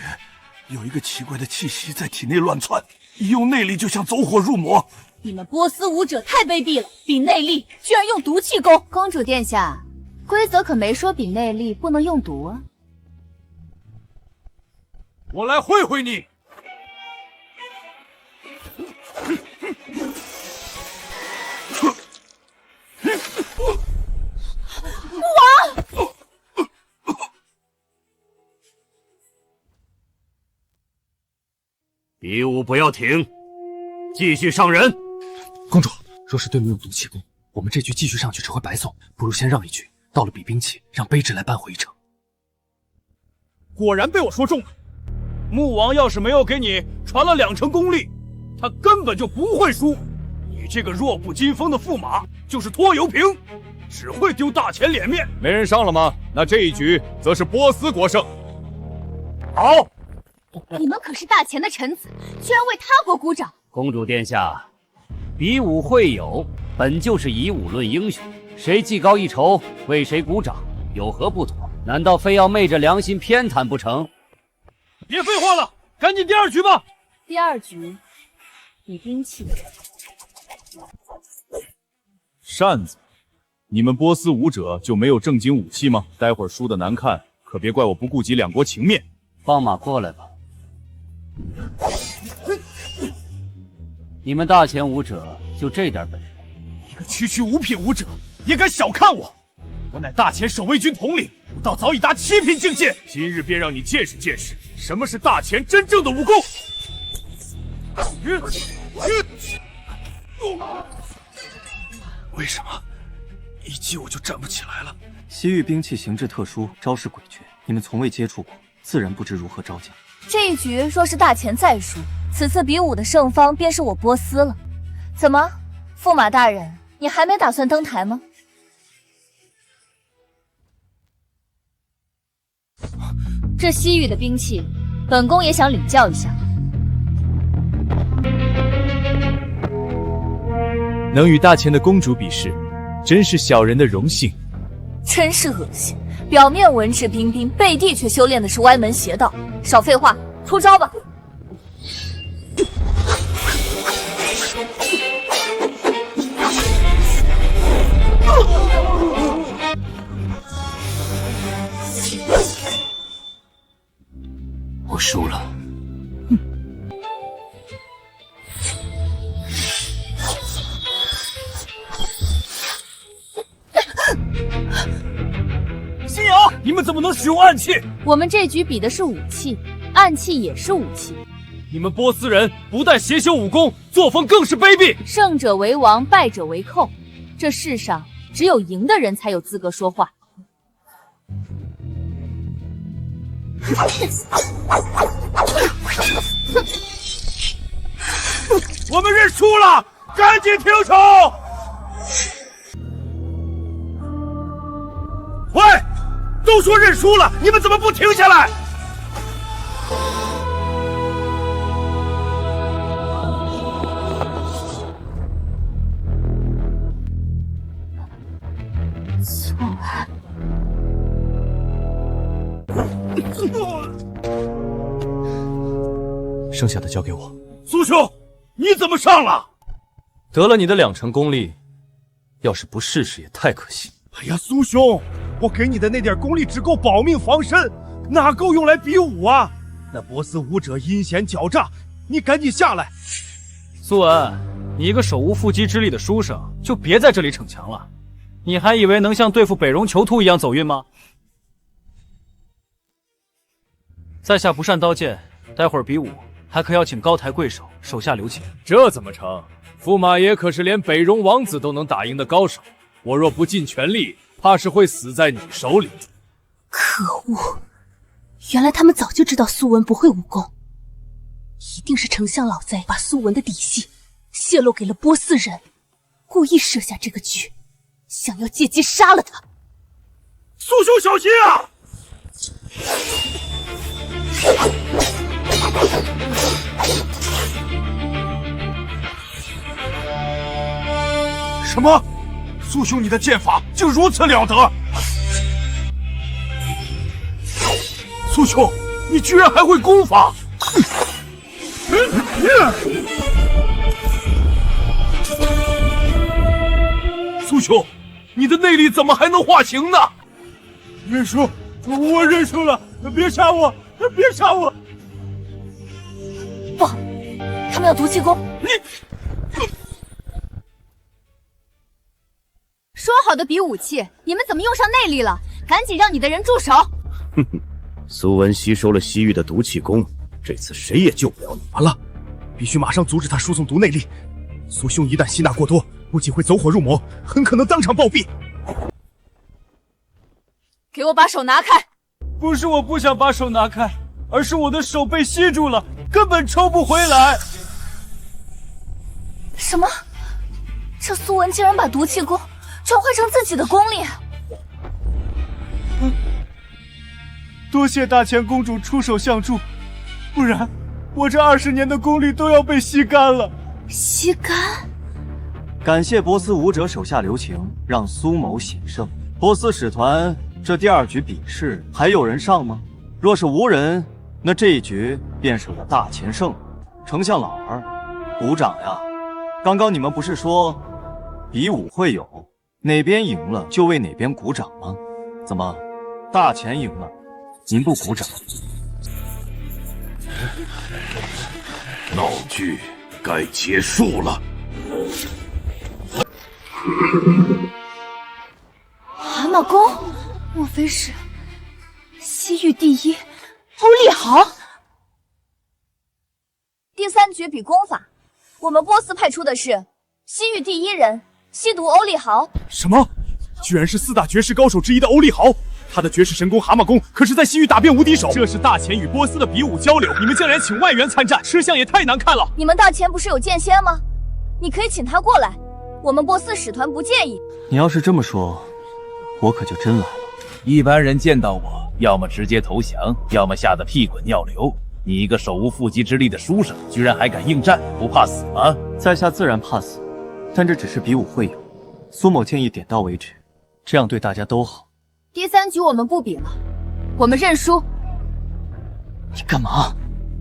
有一个奇怪的气息在体内乱窜，一用内力就像走火入魔。你们波斯武者太卑鄙了，比内力居然用毒气功！公主殿下，规则可没说比内力不能用毒啊。我来会会你。穆王，比武不要停，继续上人。公主，若是对面用毒气功，我们这局继续上去只会白送，不如先让一局，到了比兵器，让卑职来扳回一城。果然被我说中了。穆王要是没有给你传了2成功力，他根本就不会输。你这个弱不禁风的驸马就是拖油瓶，只会丢大前脸面。没人上了吗？那这一局则是波斯国胜。好，你们可是大前的臣子，居然为他国鼓掌。公主殿下，比武会友本就是以武论英雄，谁技高一筹，为谁鼓掌，有何不妥？难道非要昧着良心偏袒不成？别废话了，赶紧第2局吧。第2局比兵器。扇子，你们波斯武者就没有正经武器吗？待会儿输的难看，可别怪我不顾及两国情面。放马过来吧。你们大前武者就这点本事？一个区区5品武者也敢小看我？我乃大前守卫军统领，武道早已达7品境界。今日便让你见识见识什么是大前真正的武功。为什么一击我就站不起来了？西域兵器形制特殊，招式诡谲，你们从未接触过，自然不知如何招架。这一局若是大前再输，此次比武的胜方便是我波斯了。怎么，驸马大人，你还没打算登台吗？这西域的兵器，本宫也想领教一下。能与大前的公主比试，真是小人的荣幸。真是恶心，表面文质彬彬，背地却修炼的是歪门邪道。少废话，出招吧！我输了。信瑶，你们怎么能使用暗器？我们这局比的是武器，暗器也是武器。你们波斯人不但邪修武功，作风更是卑鄙。胜者为王，败者为寇。这世上只有赢的人才有资格说话。我们认输了，赶紧停手！喂，都说认输了，你们怎么不停下来？剩下的交给我。苏兄，你怎么上了？得了你的2成功力，要是不试试也太可惜。哎呀，苏兄，我给你的那点功力只够保命防身，哪够用来比武啊？那波斯武者阴险狡诈，你赶紧下来。苏文，你一个手无缚鸡之力的书生，就别在这里逞强了。你还以为能像对付北戎囚徒一样走运吗？在下不善刀剑，待会儿比武还可要请高抬贵手，手下留情。这怎么成？驸马爷可是连北戎王子都能打赢的高手，我若不尽全力，怕是会死在你手里。可恶！原来他们早就知道苏文不会武功，一定是丞相老贼把苏文的底细泄露给了波斯人，故意设下这个局，想要借机杀了他。苏兄小心啊！什么？苏兄，你的剑法竟如此了得！苏兄，你居然还会功法！苏兄，你的内力怎么还能化形呢？认输，我认输了，别杀我，别杀我！不，他们要毒气功。说好的比武器，你们怎么用上内力了？赶紧让你的人住手！哼哼，苏文吸收了西域的毒气功，这次谁也救不了你。完了，必须马上阻止他输送毒内力。苏兄一旦吸纳过多，不仅会走火入魔，很可能当场暴毙。给我把手拿开！不是我不想把手拿开，而是我的手被吸住了，根本抽不回来。什么？这苏文竟然把毒气功转化成自己的功力！多谢大前公主出手相助，不然我这20年的功力都要被吸干了。吸干？感谢波斯武者手下留情，让苏某险胜。波斯使团这第2局比试还有人上吗？若是无人，那这一局便是我大前胜。丞相老儿，鼓掌呀！刚刚你们不是说比武会友，哪边赢了就为哪边鼓掌吗？怎么，大前赢了，您不鼓掌？闹剧该结束了。蛤蟆功，莫非是西域第一欧力豪？第3局比功法，我们波斯派出的是西域第1人西毒欧力豪。什么？居然是4大绝世高手之一的欧力豪！他的绝世神功蛤蟆功可是在西域打遍无敌手。这是大前与波斯的比武交流，你们竟然请外援参战，吃相也太难看了。你们大前不是有剑仙吗？你可以请他过来，我们波斯使团不介意。你要是这么说，我可就真来了。一般人见到我，要么直接投降，要么吓得屁滚尿流。你一个手无缚鸡之力的书生，居然还敢应战，不怕死吗？在下自然怕死，但这只是比武会友。苏某建议点到为止，这样对大家都好。第3局我们不比了，我们认输。你干嘛？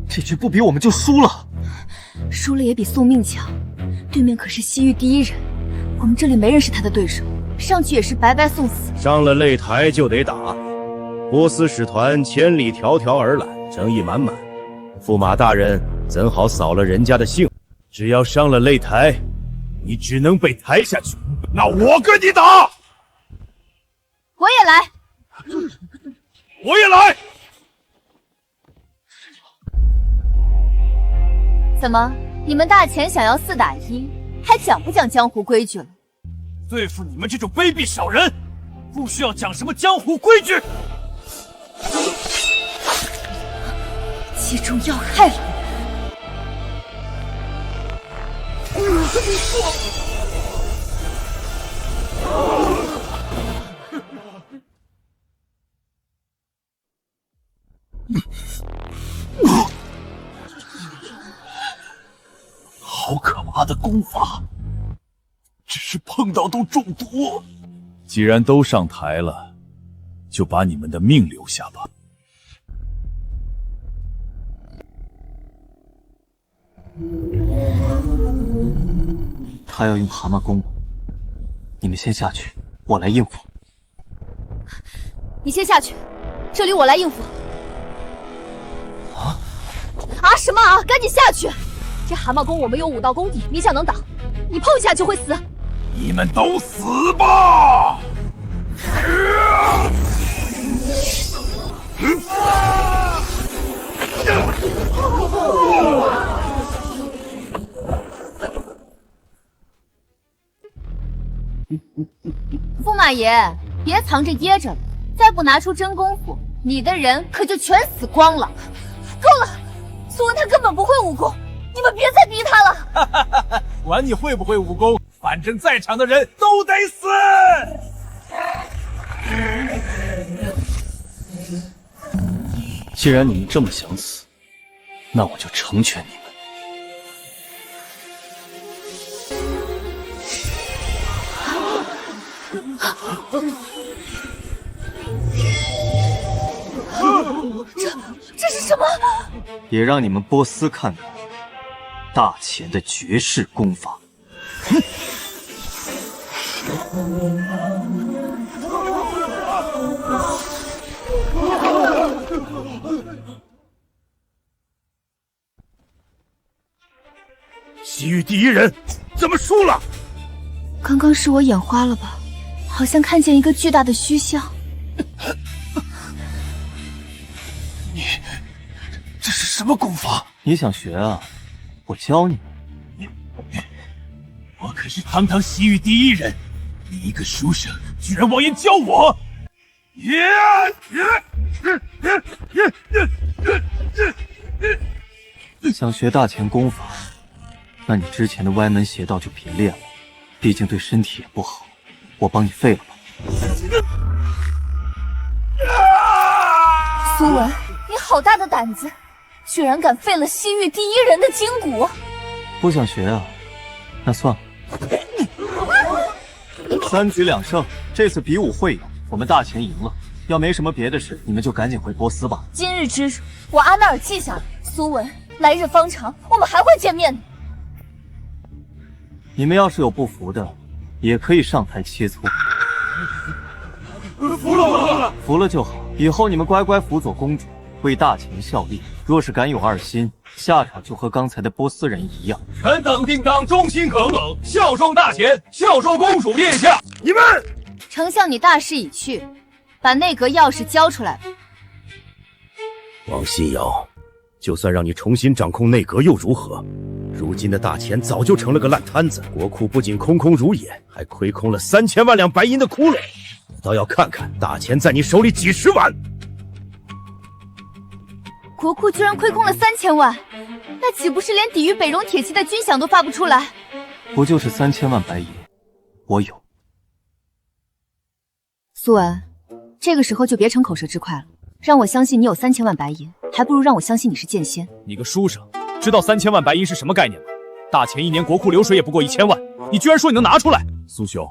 这局不比我们就输了？输了也比送命强。对面可是西域第1人，我们这里没人是他的对手，上去也是白白送死。上了擂台就得打，波斯使团千里迢迢而来，诚意满满。驸马大人怎好扫了人家的兴？只要上了擂台，你只能被抬下去。那我跟你打！我也来。我也来。怎么，你们大钱想要4打1，还讲不讲江湖规矩了？对付你们这种卑鄙小人，不需要讲什么江湖规矩。其中要害了好可怕的功法，只是碰到都中毒。既然都上台了，就把你们的命留下吧。他要用蛤蟆功，你们先下去，我来应付。你先下去，这里我来应付。什么啊！赶紧下去！这蛤蟆功我们有5道功底，勉强能挡，你碰一下就会死。你们都死吧！驸马爷，别藏着掖着了，再不拿出真功夫，你的人可就全死光了。够了，苏文他根本不会武功，你们别再逼他了。管你会不会武功，反正在场的人都得死。既然你们这么想死，那我就成全你们。这是什么？也让你们波斯看看大钱的绝世功法。西域第一人怎么输了？刚刚是我眼花了吧？好像看见一个巨大的虚像。这是什么功法？你想学啊？我教你。我可是堂堂西域第一人，你一个书生居然妄言教我！想学大钱功法，那你之前的歪门邪道就别练了，毕竟对身体也不好。我帮你废了吧。苏文，你好大的胆子，居然敢废了西域第一人的筋骨！不想学啊？那算了。3局2胜，这次比武会友，我们大钱赢了。要没什么别的事，你们就赶紧回波斯吧。今日之日，我阿纳尔记下了。苏文，来日方长，我们还会见面的。你们要是有不服的，也可以上台切磋。服了，服了就好。以后你们乖乖辅佐公主，为大钱效力。若是敢有二心，下场就和刚才的波斯人一样。臣等定当忠心耿耿，效忠大钱，效忠公主殿下。你们，丞相，你大势已去，把内阁钥匙交出来吧。王新瑶，就算让你重新掌控内阁又如何？如今的大钱早就成了个烂摊子，国库不仅空空如也，还亏空了3000万两白银的窟窿。我倒要看看大钱在你手里几十万。国库居然亏空了3000万，那岂不是连抵御北戎铁骑的军饷都发不出来？不就是3000万白银，我有。苏文，这个时候就别逞口舌之快了。让我相信你有3000万白银，还不如让我相信你是剑仙。你个书生，知道3000万白银是什么概念吗？大钱一年国库流水也不过1000万，你居然说你能拿出来？苏兄，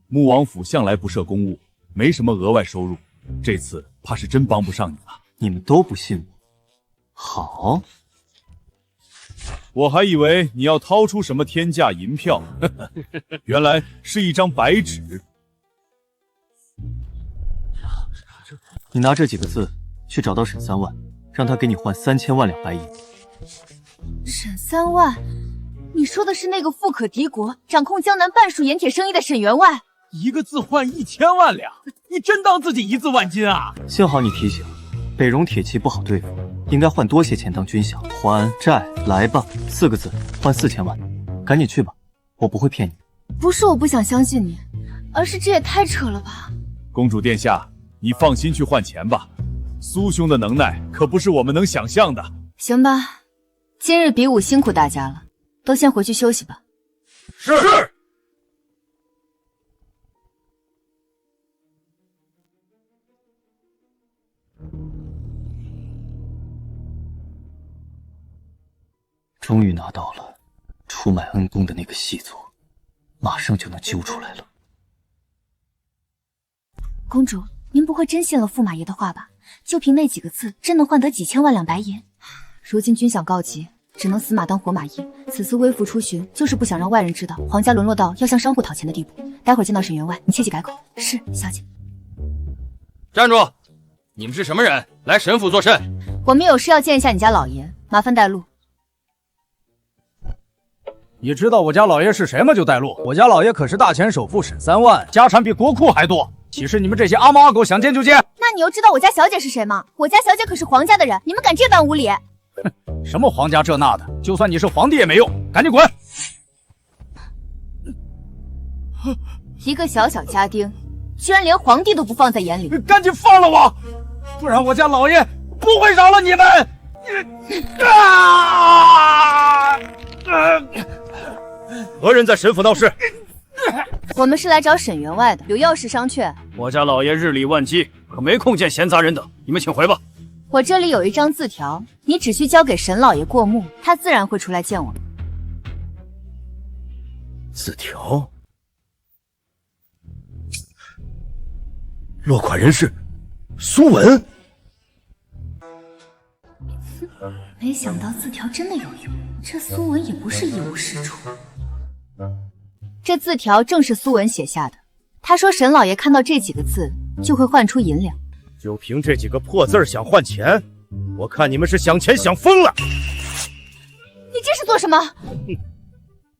穆王府向来不设公务，没什么额外收入，这次怕是真帮不上你了。你们都不信我？好，我还以为你要掏出什么天价银票，原来是一张白纸。你拿这几个字去找到沈三万，让他给你换3000万两白银。沈三万？你说的是那个富可敌国、掌控江南半数盐铁生意的沈员外？一个字换1000万两，你真当自己一字万金啊？幸好你提醒，北戎铁骑不好对付，应该换多些钱当军饷。还债来吧，4个字，换4000万，赶紧去吧，我不会骗你。不是我不想相信你，而是这也太扯了吧。公主殿下，你放心去换钱吧，苏兄的能耐可不是我们能想象的。行吧，今日比武辛苦大家了，都先回去休息吧。是。终于拿到了出卖恩公的那个细作，马上就能揪出来了。公主，您不会真信了驸马爷的话吧？就凭那几个字，真能换得几千万两白银？如今军饷告急，只能死马当活马医。此次微服出巡，就是不想让外人知道皇家沦落到要向商户讨钱的地步。待会儿见到沈员外，你切记改口。是，小姐。站住！你们是什么人？来沈府作甚？我们有事要见一下你家老爷，麻烦带路。你知道我家老爷是谁吗？就带路。我家老爷可是大前首富沈三万，家产比国库还多。岂是你们这些阿猫阿狗想见就见？那你又知道我家小姐是谁吗？我家小姐可是皇家的人，你们敢这般无礼？什么皇家这那的，就算你是皇帝也没用，赶紧滚！一个小小家丁，居然连皇帝都不放在眼里，赶紧放了我，不然我家老爷不会饶了你们！何人在沈府闹事？我们是来找沈员外的，有要事商榷。我家老爷日理万机，可没空见闲杂人等，你们请回吧。我这里有一张字条，你只需交给沈老爷过目，他自然会出来见我们。字条，落款人是苏文。没想到字条真的有用，这苏文也不是一无是处。这字条正是苏文写下的，他说沈老爷看到这几个字就会换出银两。就凭这几个破字想换钱，我看你们是想钱想疯了。你这是做什么？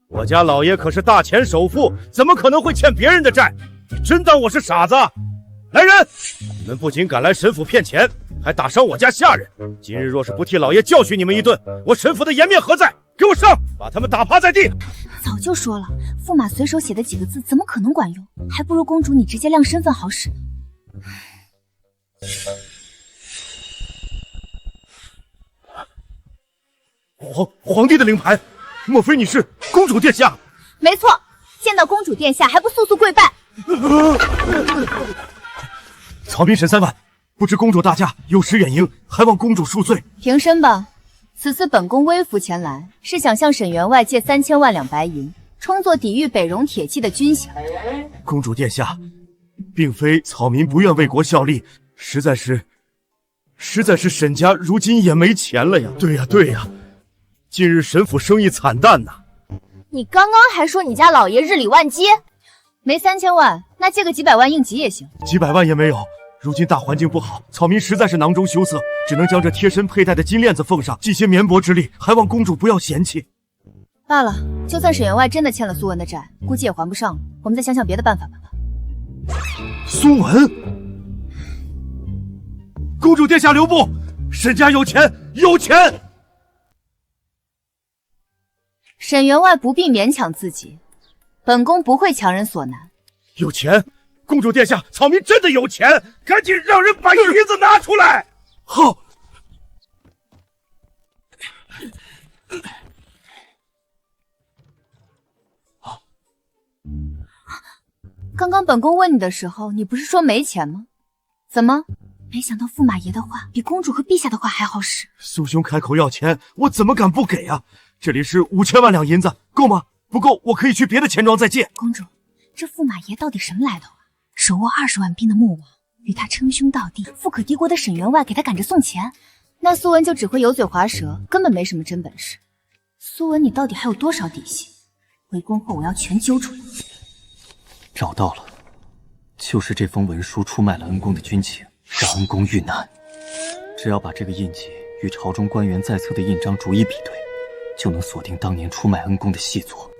我家老爷可是大钱首富，怎么可能会欠别人的债？你真当我是傻子？来人！你们不仅敢来沈府骗钱，还打伤我家下人。今日若是不替老爷教训你们一顿，我沈府的颜面何在？给我上，把他们打趴在地！早就说了，驸马随手写的几个字怎么可能管用？还不如公主你直接亮身份好使。皇帝的令牌，莫非你是公主殿下？没错，见到公主殿下还不速速跪拜？草民沈三万，不知公主大驾有失远迎，还望公主恕罪。平身吧。此次本宫微服前来，是想向沈员外借3000万两白银，充作抵御北戎铁骑的军饷。公主殿下，并非草民不愿为国效力，实在是沈家如今也没钱了呀。对呀，近日沈府生意惨淡呐。你刚刚还说你家老爷日理万机，没3000万，那借个几百万应急也行。几百万也没有。如今大环境不好，草民实在是囊中羞涩，只能将这贴身佩戴的金链子奉上，尽些绵薄之力，还望公主不要嫌弃。罢了，就算沈员外真的欠了苏文的债，估计也还不上了，我们再想想别的办法吧。苏文，公主殿下留步，沈家有钱，有钱。沈员外不必勉强自己，本宫不会强人所难。有钱。公主殿下，草民真的有钱，赶紧让人把银子拿出来。好。刚刚本宫问你的时候，你不是说没钱吗？怎么？没想到驸马爷的话比公主和陛下的话还好使。苏兄开口要钱，我怎么敢不给啊？这里是5000万两银子，够吗？不够，我可以去别的钱庄再借。公主，这驸马爷到底什么来头啊？手握20万兵的穆王，与他称兄道弟，富可敌国的沈员外给他赶着送钱，那苏文就只会油嘴滑舌，根本没什么真本事。苏文，你到底还有多少底细？回宫后我要全揪出来。找到了，就是这封文书出卖了恩公的军情，让恩公遇难。只要把这个印记与朝中官员在册的印章逐一比对，就能锁定当年出卖恩公的细作。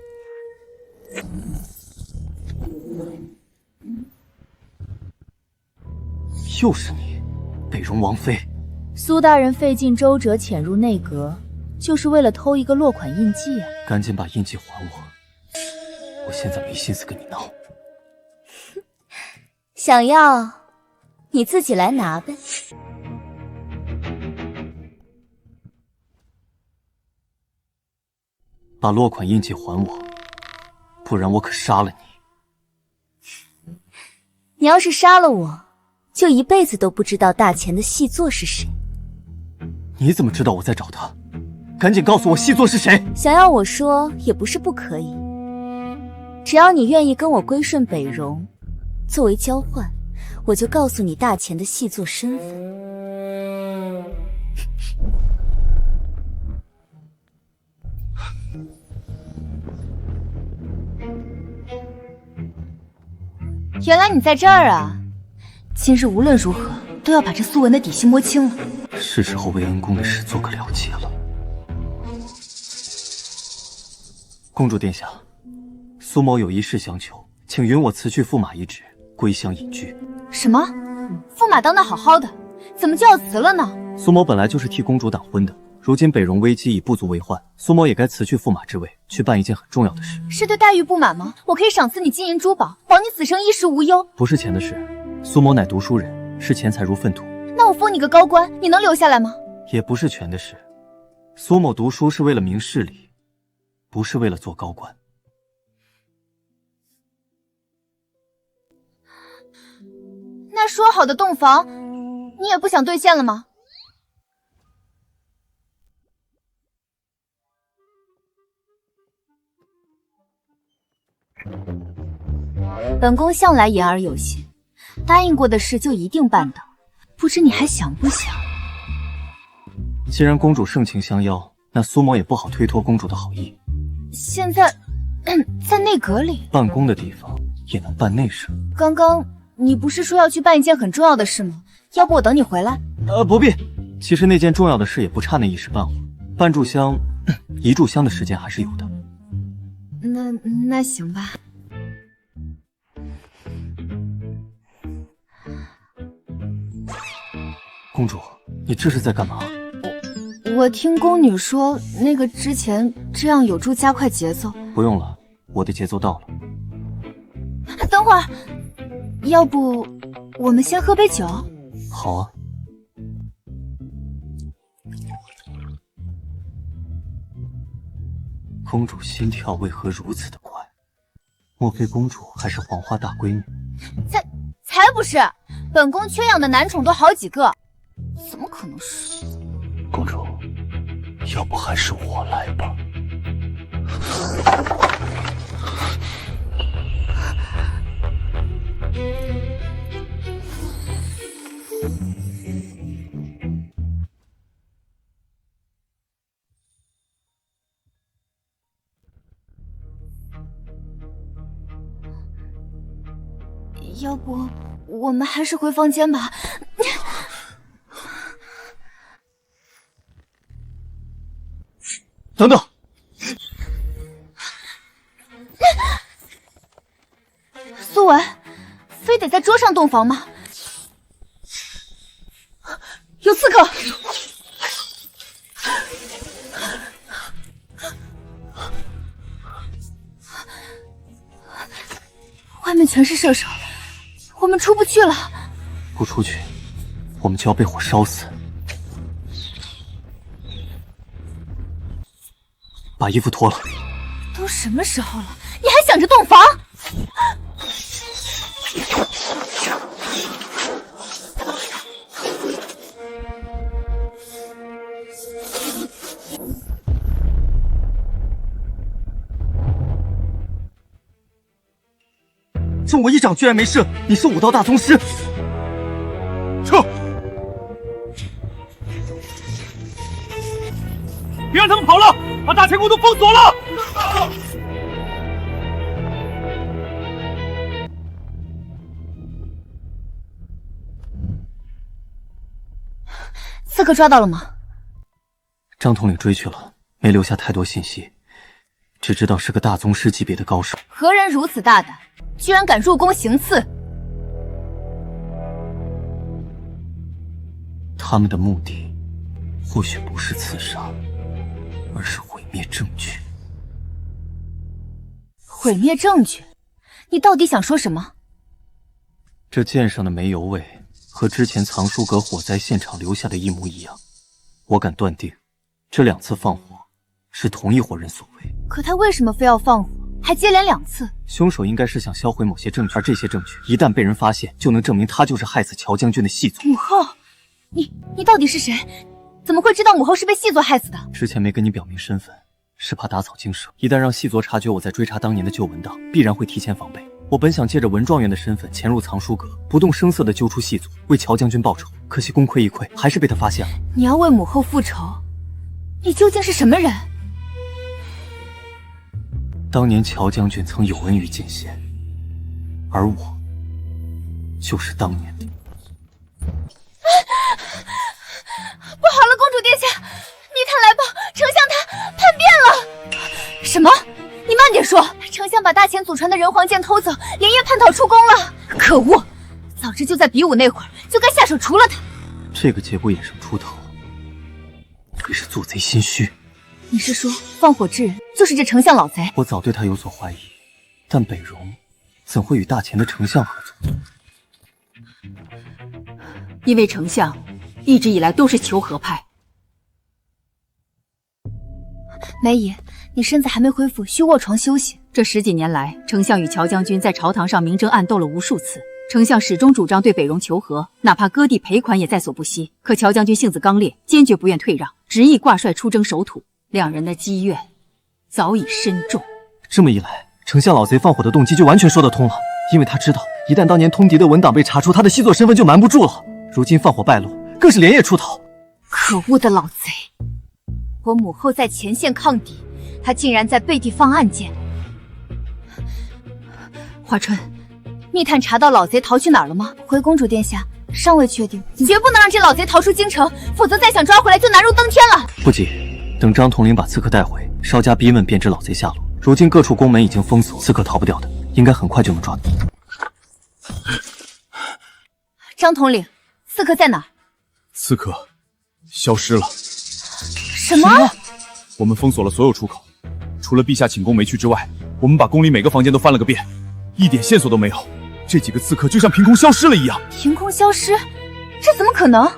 又是你，北荣王妃。苏大人费尽周折潜入内阁，就是为了偷一个落款印记啊！赶紧把印记还我，我现在没心思跟你闹。想要，你自己来拿呗。把落款印记还我，不然我可杀了你。你要是杀了我，就一辈子都不知道大钱的细作是谁。你怎么知道我在找他？赶紧告诉我细作是谁！想要我说也不是不可以，只要你愿意跟我归顺北荣，作为交换，我就告诉你大钱的细作身份。原来你在这儿啊！今日无论如何都要把这苏文的底细摸清了。是时候为恩公的事做个了结了。公主殿下，苏某有一事相求，请允我辞去驸马一职，归乡隐居。什么？驸马当得好好的，怎么就要辞了呢？苏某本来就是替公主挡婚的，如今北荣危机已不足为患，苏某也该辞去驸马之位，去办一件很重要的事。是对待遇不满吗？我可以赏赐你金银珠宝，保你此生衣食无忧。不是钱的事，苏某乃读书人，视钱财如粪土。那我封你个高官，你能留下来吗？也不是权的事，苏某读书是为了明事理，不是为了做高官。那说好的洞房，你也不想兑现了吗？本宫向来言而有信，答应过的事就一定办到，不知你还想不想？既然公主盛情相邀，那苏某也不好推脱公主的好意。现在，在内阁里办公的地方也能办内事。刚刚你不是说要去办一件很重要的事吗？要不我等你回来？不必。其实那件重要的事也不差那一时半会，半炷香、一炷香的时间还是有的。那行吧。公主，你这是在干嘛？我听宫女说，那个之前这样有助加快节奏。不用了，我的节奏到了。等会儿，要不我们先喝杯酒？好啊。公主心跳为何如此的快？莫非公主还是黄花大闺女？才不是！本宫缺养的男宠都好几个，怎么可能是？公主，要不还是我来吧。要不我们还是回房间吧。等等，苏文，非得在桌上洞房吗？有刺客！外面全是射手，我们出不去了。不出去，我们就要被火烧死。把衣服脱了。都什么时候了，你还想着洞房？趁我一掌居然没事，你是武道大宗师？撤！别让他们跑了，把大乾宫都封锁了！刺客抓到了吗？张统领追去了，没留下太多信息，只知道是个大宗师级别的高手。何人如此大胆，居然敢入宫行刺？他们的目的或许不是刺杀，而是毁灭证据。毁灭证据？你到底想说什么？这剑上的煤油味和之前藏书阁火灾现场留下的一模一样，我敢断定，这2次放火是同一伙人所为。可他为什么非要放火，还接连2次？凶手应该是想销毁某些证据，而这些证据一旦被人发现，就能证明他就是害死乔将军的细作。母后，你到底是谁？怎么会知道母后是被细作害死的？之前没跟你表明身份，是怕打草惊蛇。一旦让细作察觉我在追查当年的旧文档，必然会提前防备。我本想借着文状元的身份潜入藏书阁，不动声色地揪出细作，为乔将军报仇。可惜功亏一篑，还是被他发现了。你要为母后复仇？你究竟是什么人？当年乔将军曾有恩于剑仙，而我就是当年的。不好了，公主殿下，密探来报，丞相他叛变了。什么？你慢点说！丞相把大前祖传的人皇剑偷走，连夜叛逃出宫了。可恶！早知就在比武那会儿就该下手除了他。这个节骨眼上出头，会是做贼心虚。你是说放火之人就是这丞相老贼？我早对他有所怀疑，但北荣怎会与大前的丞相合作？因为丞相一直以来都是求和派。梅姨，你身子还没恢复，需卧床休息。这10几年来，丞相与乔将军在朝堂上明争暗斗了无数次，丞相始终主张对北荣求和，哪怕割地赔款也在所不惜。可乔将军性子刚烈，坚决不愿退让，执意挂帅出征守土，两人的积怨早已深重。这么一来，丞相老贼放火的动机就完全说得通了，因为他知道，一旦当年通敌的文档被查出，他的细作身份就瞒不住了。如今放火败露，更是连夜出逃。可恶的老贼！我母后在前线抗敌，他竟然在背地放暗箭。华春，密探查到老贼逃去哪儿了吗？回公主殿下，尚未确定，绝不能让这老贼逃出京城，否则再想抓回来就难如登天了。不急，等张统领把刺客带回，稍加逼问便知老贼下落。如今各处宫门已经封锁，刺客逃不掉的，应该很快就能抓到。张统领，刺客在哪儿？刺客消失了。什么？我们封锁了所有出口，除了陛下寝宫没去之外，我们把宫里每个房间都翻了个遍，一点线索都没有。这几个刺客就像凭空消失了一样。凭空消失？这怎么可能？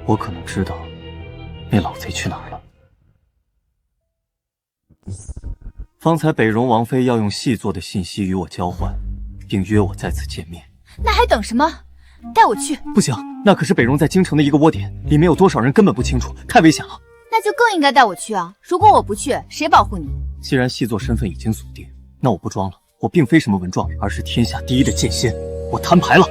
我可能知道那老贼去哪儿了。方才北荣王妃要用细作的信息与我交换，并约我再次见面。那还等什么？带我去！不行，那可是北荣在京城的一个窝点，里面有多少人根本不清楚，太危险了。那就更应该带我去啊！如果我不去，谁保护你？既然细作身份已经锁定，那我不装了，我并非什么文状元，而是天下第一的剑仙。我摊牌了。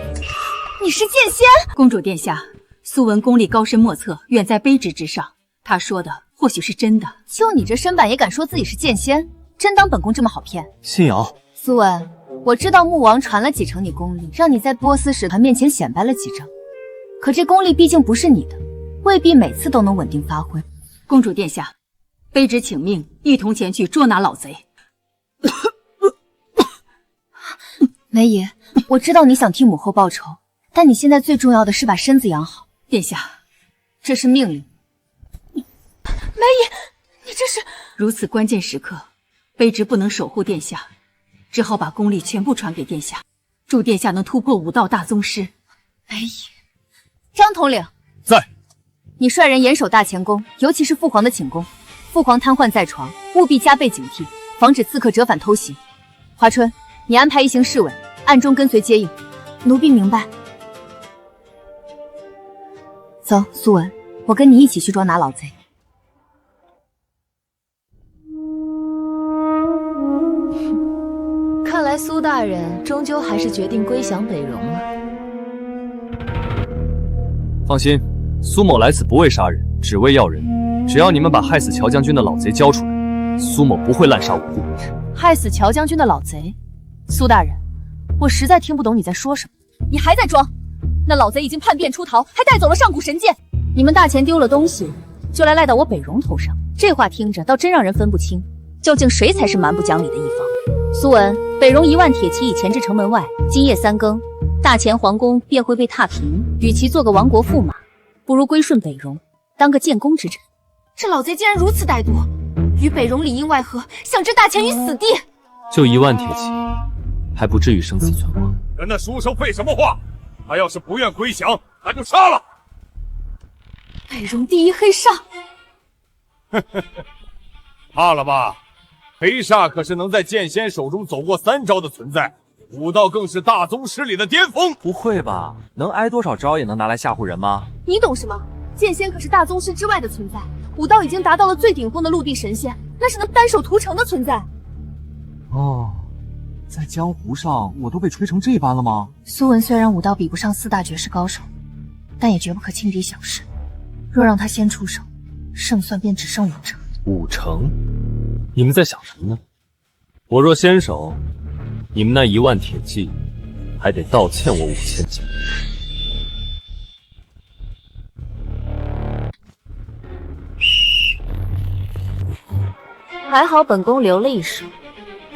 你是剑仙？公主殿下，苏文功力高深莫测，远在卑职之上。他说的或许是真的。就你这身板也敢说自己是剑仙？真当本宫这么好骗？信瑶，苏文，我知道穆王传了几成你功力，让你在波斯使团面前显摆了几招。可这功力毕竟不是你的，未必每次都能稳定发挥。公主殿下，卑职请命一同前去捉拿老贼。梅姨，我知道你想替母后报仇，但你现在最重要的是把身子养好。殿下，这是命令。梅姨，你这是……如此关键时刻，卑职不能守护殿下，只好把功力全部传给殿下，祝殿下能突破武道大宗师。梅姨，张统领在。你率人严守大前宫，尤其是父皇的寝宫。父皇瘫痪在床，务必加倍警惕，防止刺客折返偷袭。华春，你安排一行侍卫暗中跟随接应。奴婢明白。走，苏文，我跟你一起去捉拿老贼。看来苏大人终究还是决定归降北荣了。放心，苏某来此不为杀人，只为要人。只要你们把害死乔将军的老贼交出来，苏某不会滥杀无辜。害死乔将军的老贼？苏大人，我实在听不懂你在说什么。你还在装？那老贼已经叛变出逃，还带走了上古神剑。你们大前丢了东西，就来赖到我北荣头上，这话听着倒真让人分不清，究竟谁才是蛮不讲理的一方。苏文，北荣1万铁骑已前至城门外，今夜3更，大前皇宫便会被踏平。与其做个亡国驸马，不如归顺北戎，当个建功之臣。这老贼竟然如此歹毒，与北戎里应外合，想置大前于死地。就1万铁骑，还不至于生死存亡。跟那书生废什么话？他要是不愿归降，他就杀了。北戎第一黑煞，怕了吧？黑煞可是能在剑仙手中走过3招的存在，武道更是大宗师里的巅峰。不会吧？能挨多少招也能拿来吓唬人吗？你懂什么？剑仙可是大宗师之外的存在，武道已经达到了最顶峰的陆地神仙，那是能单手屠城的存在。哦，在江湖上我都被吹成这般了吗？苏文虽然武道比不上4大绝世高手，但也绝不可轻敌小事。若让他先出手，胜算便只剩5成。5成？你们在想什么呢？我若先手，你们那1万铁骑还得倒欠我5000金。还好本宫留了一手，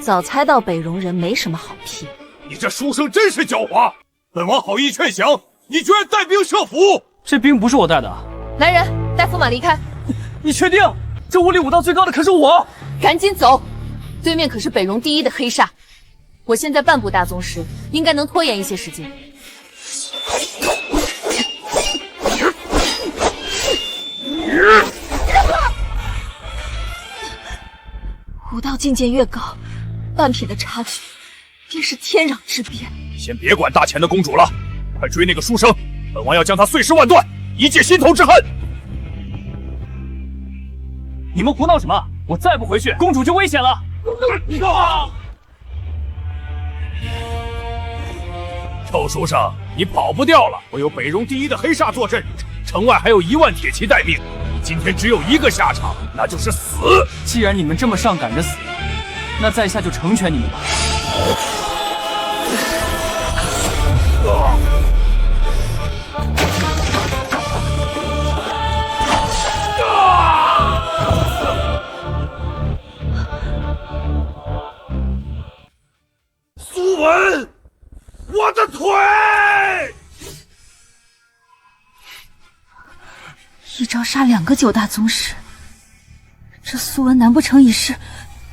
早猜到北戎人没什么好屁。你这书生真是狡猾！本王好意劝降，你居然带兵设伏！这兵不是我带的。来人，带驸马离开。你确定？这屋里武道最高的可是我！赶紧走！对面可是北戎第一的黑煞，我现在半步大宗师，应该能拖延一些时间。武道境界越高，半品的差距便是天壤之别。先别管大前的公主了，快追那个书生！本王要将他碎尸万段，以解心头之恨。你们胡闹什么？我再不回去，公主就危险了！臭书生，你跑不掉了！我有北戎第一的黑煞坐镇，城外还有1万铁骑待命。你今天只有一个下场，那就是死。既然你们这么上赶着死，那在下就成全你们吧。苏文，我的腿！一招杀2个9大宗师，这苏文难不成已是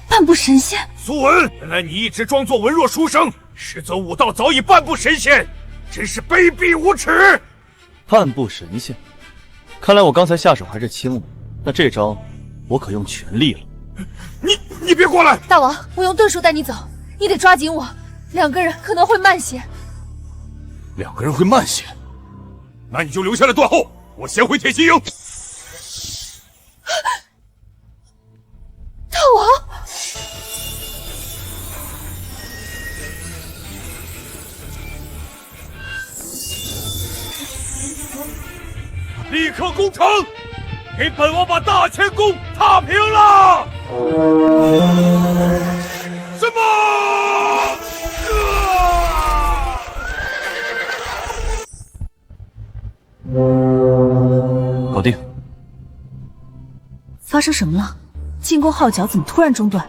半步神仙？苏文，原来你一直装作文弱书生，实则武道早已半步神仙，真是卑鄙无耻！半步神仙，看来我刚才下手还是轻了，那这招我可用全力了。你别过来！大王，我用遁术带你走，你得抓紧我，2个人可能会慢些。2个人会慢些，那你就留下来断后，我先回铁骑营。大王，立刻攻城，给本王把大前宫踏平了！什么？搞定。发生什么了？进攻号角怎么突然中断？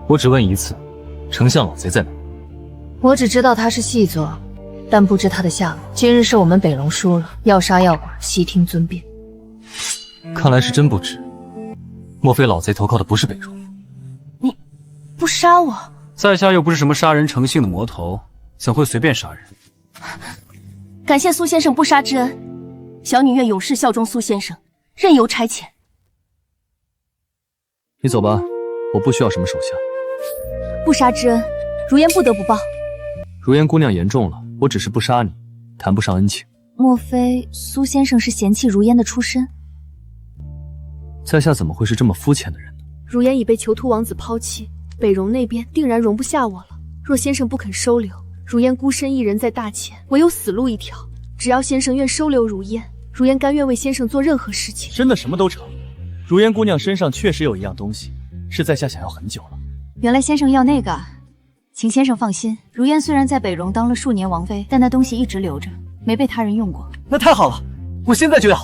我只问一次，丞相老贼在哪？我只知道他是细作，但不知他的下落。今日是我们北戎输了，要杀要剐，悉听尊便。看来是真不知。莫非老贼投靠的不是北戎？你不杀我？在下又不是什么杀人成性的魔头，怎会随便杀人？感谢苏先生不杀之恩，小女愿永世效忠苏先生，任由差遣。你走吧，我不需要什么手下。不杀之恩，如烟不得不报。如烟姑娘言重了，我只是不杀你，谈不上恩情。莫非苏先生是嫌弃如烟的出身？在下怎么会是这么肤浅的人呢？如烟已被囚徒王子抛弃，北戎那边定然容不下我了。若先生不肯收留，如烟孤身一人在大前，唯有死路一条。只要先生愿收留如烟，如烟甘愿为先生做任何事情。真的什么都成。如烟姑娘身上确实有一样东西，是在下想要很久了。原来先生要那个，请先生放心，如烟虽然在北戎当了数年王妃，但那东西一直留着，没被他人用过。那太好了，我现在就要。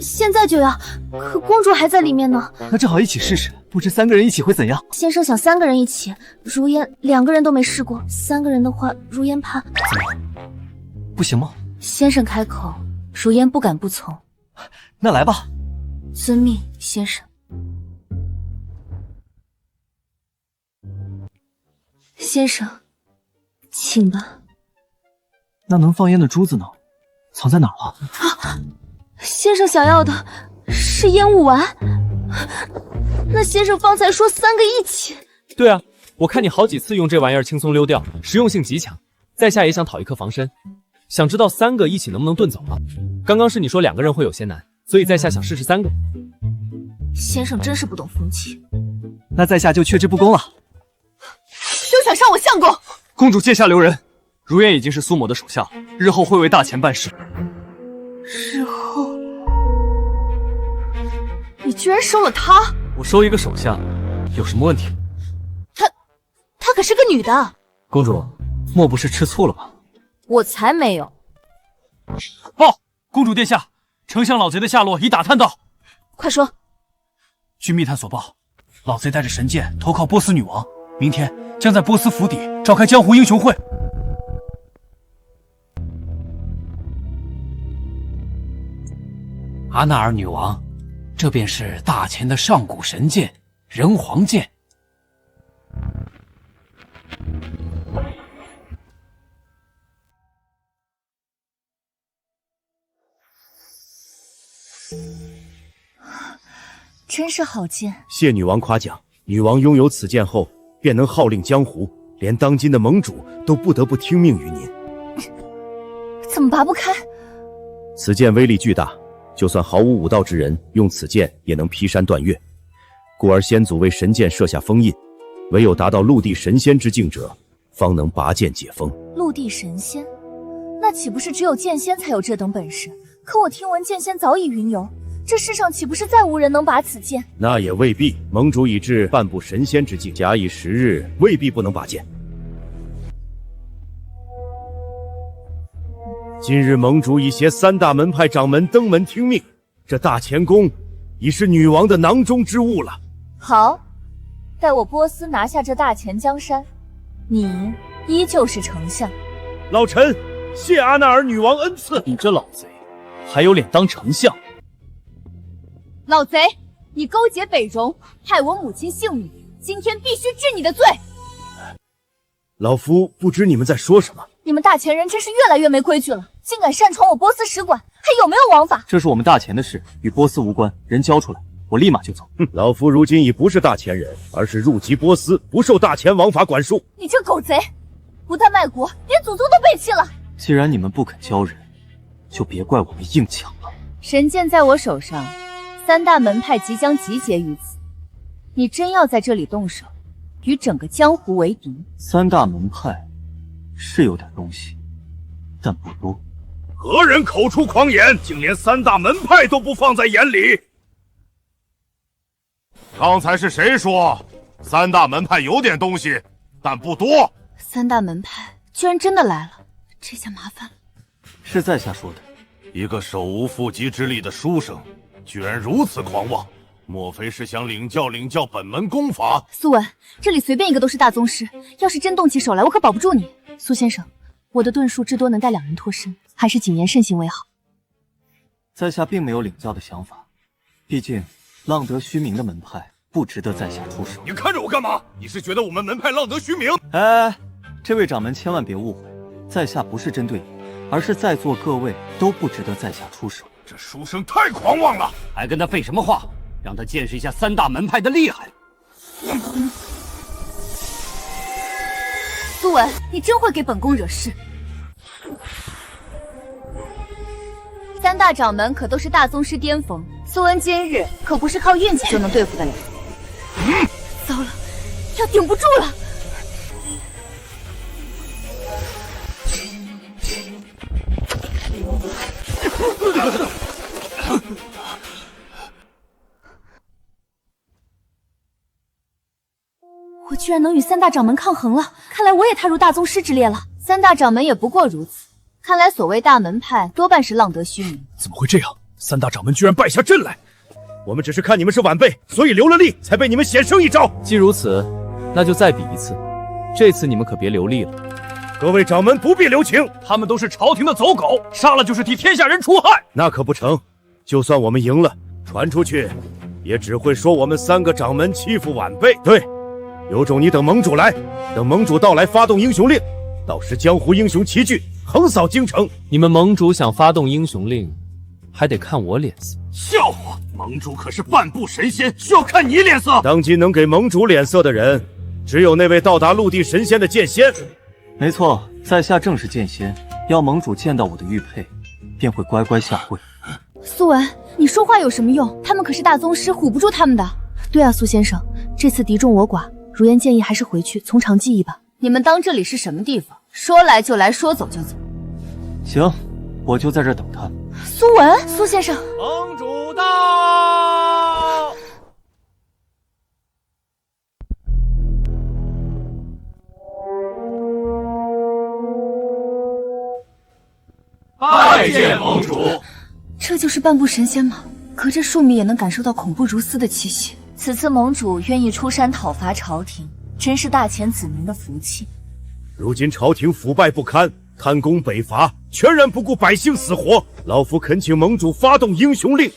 现在就要，可公主还在里面呢。那正好一起试试，不知3个人一起会怎样？先生想3个人一起，如烟2个人都没试过，3个人的话，如烟怕。怎么？不行吗？先生开口，如烟不敢不从。那来吧。遵命，先生。先生，请吧。那能放烟的珠子呢？藏在哪儿了？啊，先生想要的是烟雾丸。那先生方才说3个一起。对啊，我看你好几次用这玩意儿轻松溜掉，实用性极强。在下也想讨一颗防身，想知道3个一起能不能遁走了。刚刚是你说2个人会有些难，所以在下想试试3个。先生真是不懂风情。那在下就却之不恭了。休想伤我相公！公主戒下留人，如烟已经是苏某的手下，日后会为大钱办事。日后，你居然收了她？我收一个手下，有什么问题？她可是个女的。公主，莫不是吃醋了吧？我才没有。报，公主殿下，丞相老贼的下落已打探到。快说。据密探所报，老贼带着神剑投靠波斯女王，明天将在波斯府邸召开江湖英雄会。阿纳尔女王，这便是大钱的上古神剑人皇剑。真是好剑。谢女王夸奖，女王拥有此剑后，便能号令江湖，连当今的盟主都不得不听命于您。怎么拔不开？此剑威力巨大，就算毫无武道之人用此剑也能劈山断岳，故而先祖为神剑设下封印，唯有达到陆地神仙之境者，方能拔剑解封。陆地神仙？那岂不是只有剑仙才有这等本事？可我听闻剑仙早已云游，这世上岂不是再无人能拔此剑？那也未必，盟主已至半步神仙之境，假以时日，未必不能拔剑。今日盟主已携3大门派掌门登门听命，这大乾宫已是女王的囊中之物了。好，待我波斯拿下这大钱江山，你依旧是丞相。老臣谢阿纳尔女王恩赐。你这老贼，还有脸当丞相？老贼，你勾结北戎，害我母亲性命，今天必须治你的罪。老夫不知你们在说什么。你们大钱人真是越来越没规矩了，竟敢擅闯我波斯使馆，还有没有王法？这是我们大钱的事，与波斯无关，人交出来，我立马就走。老夫如今已不是大钱人，而是入籍波斯，不受大钱王法管束。你这狗贼，不但卖国，连祖宗都背弃了。既然你们不肯交人，就别怪我们硬抢了。神剑在我手上，3大门派即将集结于此，你真要在这里动手，与整个江湖为敌？3大门派是有点东西，但不多。何人口出狂言，竟连3大门派都不放在眼里？刚才是谁说3大门派有点东西，但不多？3大门派居然真的来了，这下麻烦了。是在下说的。一个手无缚鸡之力的书生，居然如此狂妄，莫非是想领教本门功法？苏文，这里随便一个都是大宗师，要是真动起手来，我可保不住你。苏先生，我的遁术至多能带2人脱身，还是谨言慎行为好。在下并没有领教的想法，毕竟浪得虚名的门派不值得在下出手。你看着我干嘛？你是觉得我们门派浪得虚名？哎，这位掌门千万别误会，在下不是针对你，而是在座各位都不值得在下出手。这书生太狂妄了，还跟他废什么话？让他见识一下3大门派的厉害。苏文，你真会给本宫惹事。3大掌门可都是大宗师巅峰，苏文今日可不是靠运气就能对付得了。糟了，要顶不住了。我居然能与3大掌门抗衡了，看来我也踏入大宗师之列了。3大掌门也不过如此，看来所谓大门派多半是浪得虚名。怎么会这样？三大掌门居然败下阵来！我们只是看你们是晚辈，所以留了力，才被你们险胜一招。既如此，那就再比一次。这次你们可别留力了。各位掌门不必留情，他们都是朝廷的走狗，杀了就是替天下人除害。那可不成，就算我们赢了，传出去，也只会说我们3个掌门欺负晚辈。对，有种你等盟主来，等盟主到来发动英雄令，到时江湖英雄齐聚，横扫京城。你们盟主想发动英雄令，还得看我脸色。笑话！盟主可是半步神仙，需要看你脸色。当今能给盟主脸色的人，只有那位到达陆地神仙的剑仙。没错，在下正是剑仙。要盟主见到我的玉佩，便会乖乖下跪。苏文，你说话有什么用？他们可是大宗师，唬不住他们的。对啊，苏先生，这次敌众我寡，如烟建议还是回去从长计议吧。你们当这里是什么地方？说来就来，说走就走。行，我就在这儿等他。苏文，苏先生，盟主到。拜见盟主。这就是半步神仙吗？隔着数米也能感受到恐怖如斯的气息。此次盟主愿意出山讨伐朝廷，真是大前子民的福气。如今朝廷腐败不堪，贪功北伐，全然不顾百姓死活。老夫恳请盟主发动英雄令，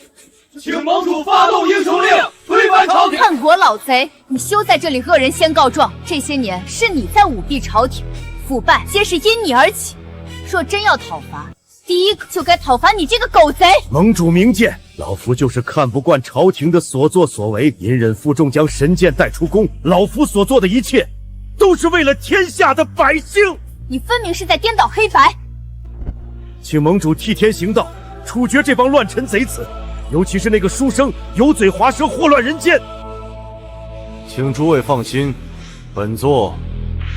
请盟主发动英雄令，推翻朝廷。叛国老贼，你休在这里恶人先告状。这些年是你在舞弊朝廷，腐败皆是因你而起。若真要讨伐，第一个就该讨伐你这个狗贼！盟主明鉴，老夫就是看不惯朝廷的所作所为，隐忍负重将神剑带出宫。老夫所做的一切，都是为了天下的百姓。你分明是在颠倒黑白。请盟主替天行道，处决这帮乱臣贼子，尤其是那个书生油嘴滑舌，祸乱人间。请诸位放心，本座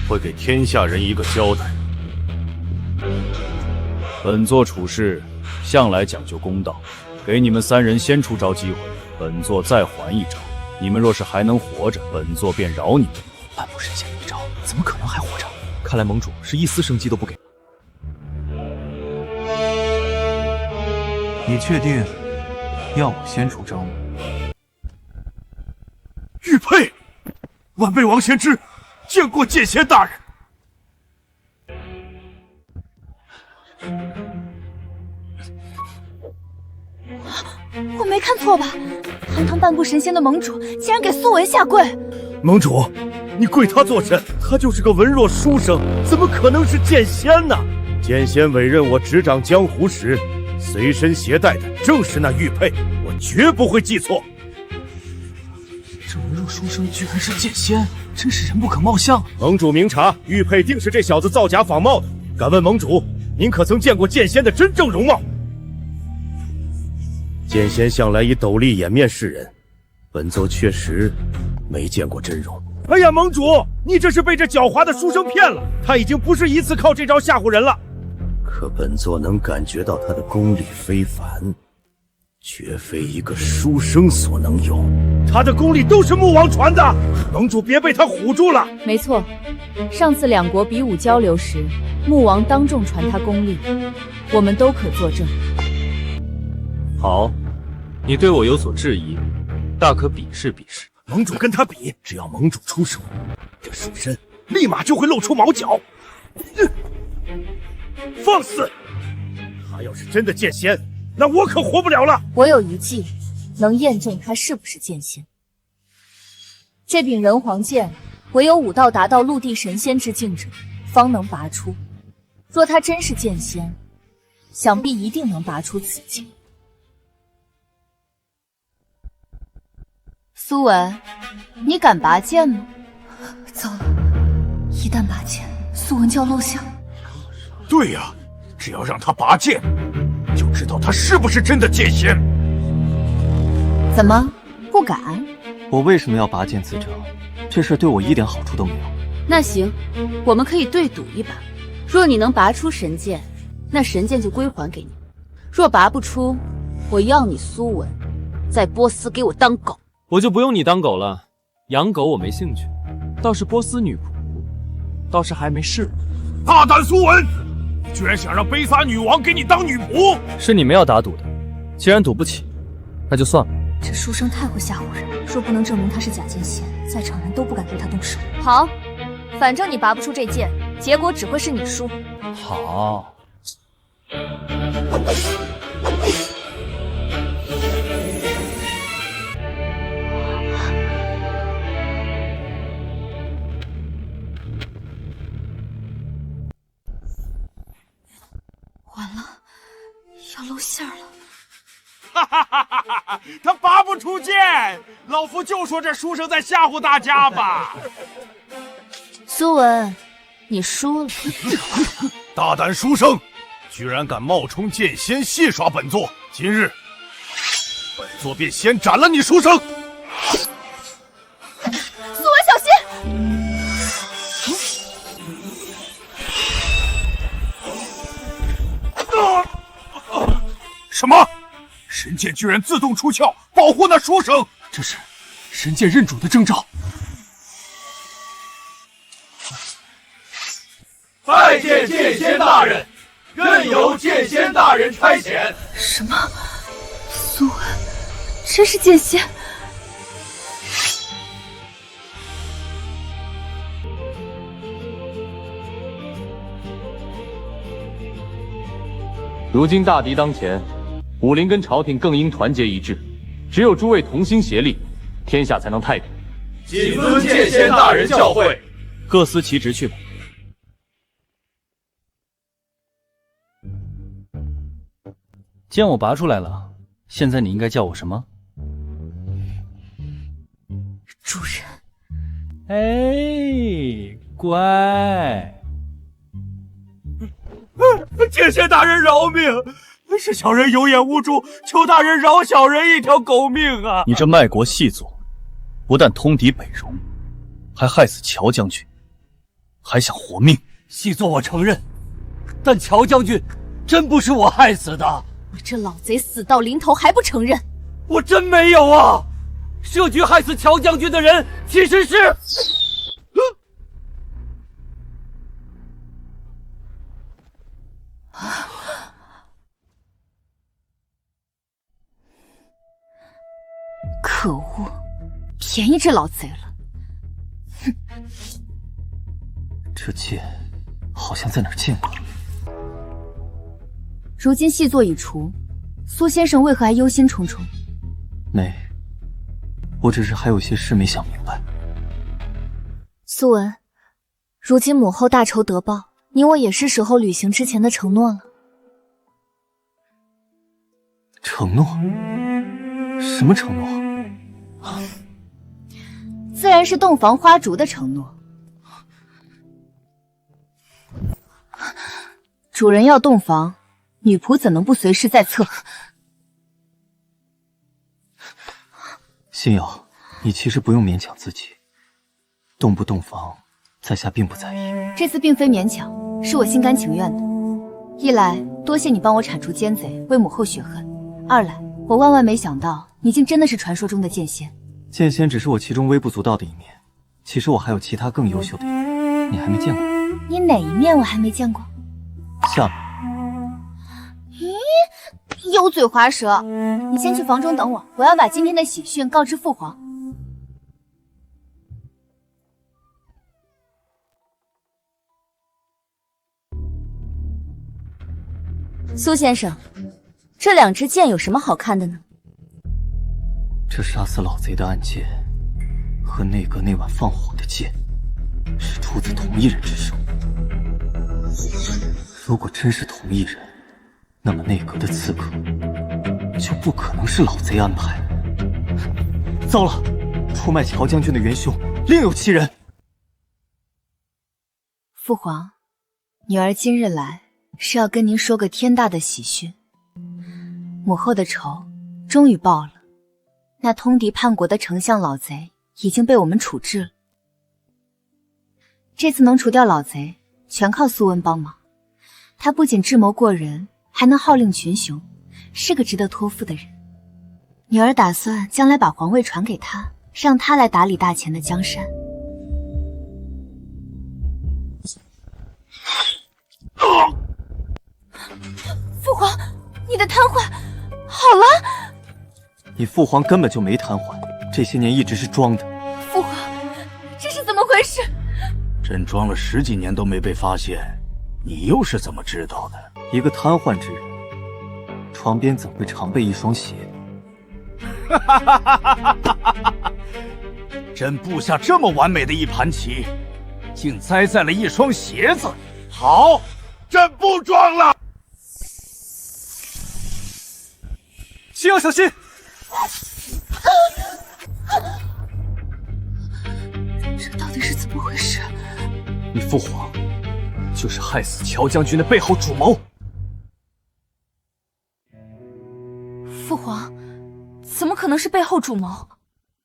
会给天下人一个交代。本座处事向来讲究公道，给你们3人先出招机会，本座再还一招。你们若是还能活着，本座便饶你们。半步神仙一招，怎么可能还活着？看来盟主是一丝生机都不给。你确定要我先出招吗？玉佩，晚辈王先知见过剑仙大人。我没看错吧？堂堂半步神仙的盟主，竟然给苏文下跪！盟主，你跪他作甚？他就是个文弱书生，怎么可能是剑仙呢？剑仙委任我执掌江湖时，随身携带的正是那玉佩，我绝不会记错。这文弱书生居然是剑仙，真是人不可貌相。盟主明察，玉佩定是这小子造假仿冒的。敢问盟主，您可曾见过剑仙的真正容貌？剑仙向来以斗笠掩面示人，本座确实没见过真容。哎呀，盟主，你这是被这狡猾的书生骗了，他已经不是一次靠这招吓唬人了。可本座能感觉到他的功力非凡，绝非一个书生所能有。他的功力都是穆王传的，盟主别被他唬住了。没错，上次2国比武交流时，穆王当众传他功力，我们都可作证。好，你对我有所质疑，大可比试比试。盟主跟他比，只要盟主出手，这书生立马就会露出毛脚。放肆！他要是真的剑仙，那我可活不了了。我有一计，能验证他是不是剑仙。这柄人皇剑，唯有武道达到陆地神仙之境者，方能拔出。若他真是剑仙，想必一定能拔出此剑。苏文，你敢拔剑吗？糟了，一旦拔剑，苏文就要露馅。对呀，只要让他拔剑，就知道他是不是真的剑仙。怎么不敢？我为什么要拔剑自证？这事对我一点好处都没有。那行，我们可以对赌一把。若你能拔出神剑，那神剑就归还给你；若拔不出，我要你苏文在波斯给我当狗。我就不用你当狗了，养狗我没兴趣，倒是波斯女仆，倒是还没试。大胆苏文，居然想让卑撒女王给你当女仆！是你们要打赌的，既然赌不起，那就算了。这书生太会吓唬人，若不能证明他是假剑仙，在场人都不敢对他动手。好，反正你拔不出这剑，结果只会是你输。好。完了，要露馅了。哈哈哈哈哈！他拔不出剑，老夫就说这书生在吓唬大家吧。苏文，你输了。大胆书生，居然敢冒充剑仙戏耍本座！今日，本座便先斩了你书生！苏文，小心！什么？神剑居然自动出鞘，保护那书生！这是神剑认主的征兆。拜见剑仙大人，任由剑仙大人差遣。什么？苏文真是剑仙？如今大敌当前，武林跟朝廷更应团结一致，只有诸位同心协力，天下才能太平。谨遵剑仙大人教诲，各司其职去吧。剑我拔出来了，现在你应该叫我什么？主人。哎，乖。剑仙大人饶命！是小人有眼无珠，求大人饶小人一条狗命啊！你这卖国细作，不但通敌北戎，还害死乔将军，还想活命？细作我承认，但乔将军真不是我害死的。你这老贼死到临头还不承认？我真没有啊！设局害死乔将军的人其实是……可恶，便宜这老贼了！哼，这剑好像在哪儿见过。如今细作已除，苏先生为何还忧心忡忡？没，我只是还有些事没想明白。苏文，如今母后大仇得报，你我也是时候履行之前的承诺了。承诺？什么承诺？自然是洞房花烛的承诺。主人要洞房，女仆怎能不随侍在侧？心瑶，你其实不用勉强自己，洞不洞房，在下并不在意。这次并非勉强，是我心甘情愿的。一来多谢你帮我铲除奸贼，为母后雪恨；二来我万万没想到你竟真的是传说中的剑仙。剑仙只是我其中微不足道的一面，其实我还有其他更优秀的一面，你还没见过。你哪一面我还没见过？下面。咦，油嘴滑舌！你先去房中等我，我要把今天的喜讯告知父皇。苏先生，这两支剑有什么好看的呢？这杀死老贼的暗箭和内阁那晚放火的箭是出自同一人之手。如果真是同一人，那么内阁的刺客就不可能是老贼安排。糟了，出卖乔将军的元凶另有其人。父皇，女儿今日来是要跟您说个天大的喜讯，母后的仇终于报了。那通敌叛国的丞相老贼已经被我们处置了。这次能除掉老贼，全靠苏温帮忙。他不仅智谋过人，还能号令群雄，是个值得托付的人。女儿打算将来把皇位传给他，让他来打理大前的江山。父皇，你的瘫痪好了，你父皇根本就没瘫痪，这些年一直是装的。父皇，这是怎么回事？朕装了10几年都没被发现，你又是怎么知道的？一个瘫痪之人，床边怎会常备一双鞋？朕布下这么完美的一盘棋，竟栽在了一双鞋子。好，朕不装了。星耀小心！这到底是怎么回事？你父皇就是害死乔将军的背后主谋。父皇，怎么可能是背后主谋？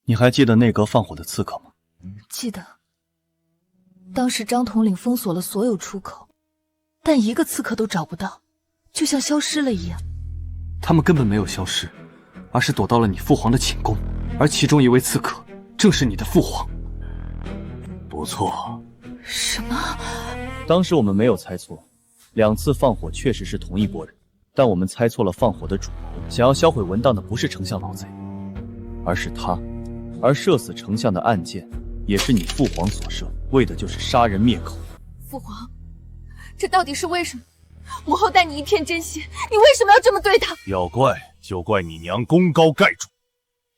你还记得内阁放火的刺客吗？记得，当时张统领封锁了所有出口，但一个刺客都找不到，就像消失了一样。他们根本没有消失，而是躲到了你父皇的寝宫，而其中一位刺客正是你的父皇。不错。什么？当时我们没有猜错，2次放火确实是同一拨人，但我们猜错了放火的主谋。想要销毁文档的不是丞相老贼，而是他。而射死丞相的暗箭也是你父皇所射，为的就是杀人灭口。父皇，这到底是为什么？母后待你一片真心，你为什么要这么对她？要怪就怪你娘功高盖主，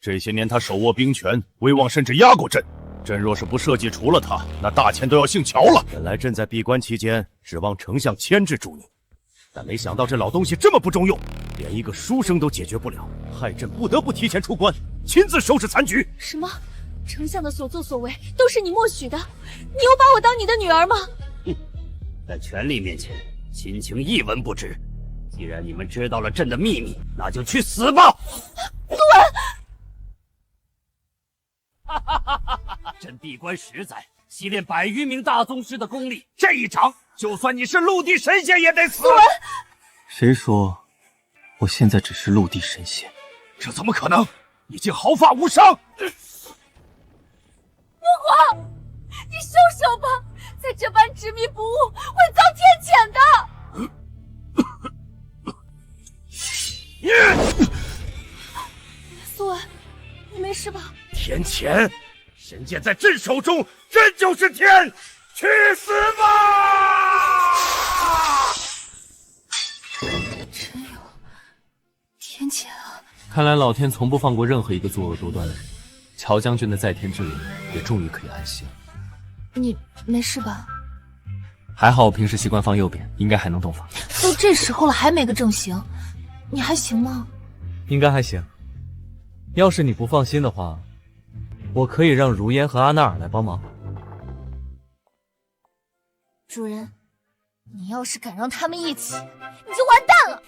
这些年她手握兵权，威望甚至压过朕。朕若是不设计除了她，那大钱都要姓乔了。本来朕在闭关期间指望丞相牵制住你，但没想到这老东西这么不中用，连一个书生都解决不了，害朕不得不提前出关，亲自收拾残局。什么？丞相的所作所为都是你默许的？你有把我当你的女儿吗？在权力面前，亲情一文不值。既然你们知道了朕的秘密，那就去死吧！苏文，朕闭关10载，习练100余名大宗师的功力，这一掌，就算你是陆地神仙也得死。苏文，谁说我现在只是陆地神仙？这怎么可能？你竟毫发无伤！父皇，你收手吧，再这般执迷不悟，会遭天谴的。苏文，你没事吧？天谴！神剑在朕手中，朕就是天！去死吧！真有天谴啊！看来老天从不放过任何一个作恶多端的人。乔将军的在天之灵也终于可以安息了。你没事吧？还好我平时习惯放右边，应该还能动法。都这时候了还没个正形，你还行吗？应该还行。要是你不放心的话，我可以让如烟和阿纳尔来帮忙。主人，你要是敢让他们一起，你就完蛋了。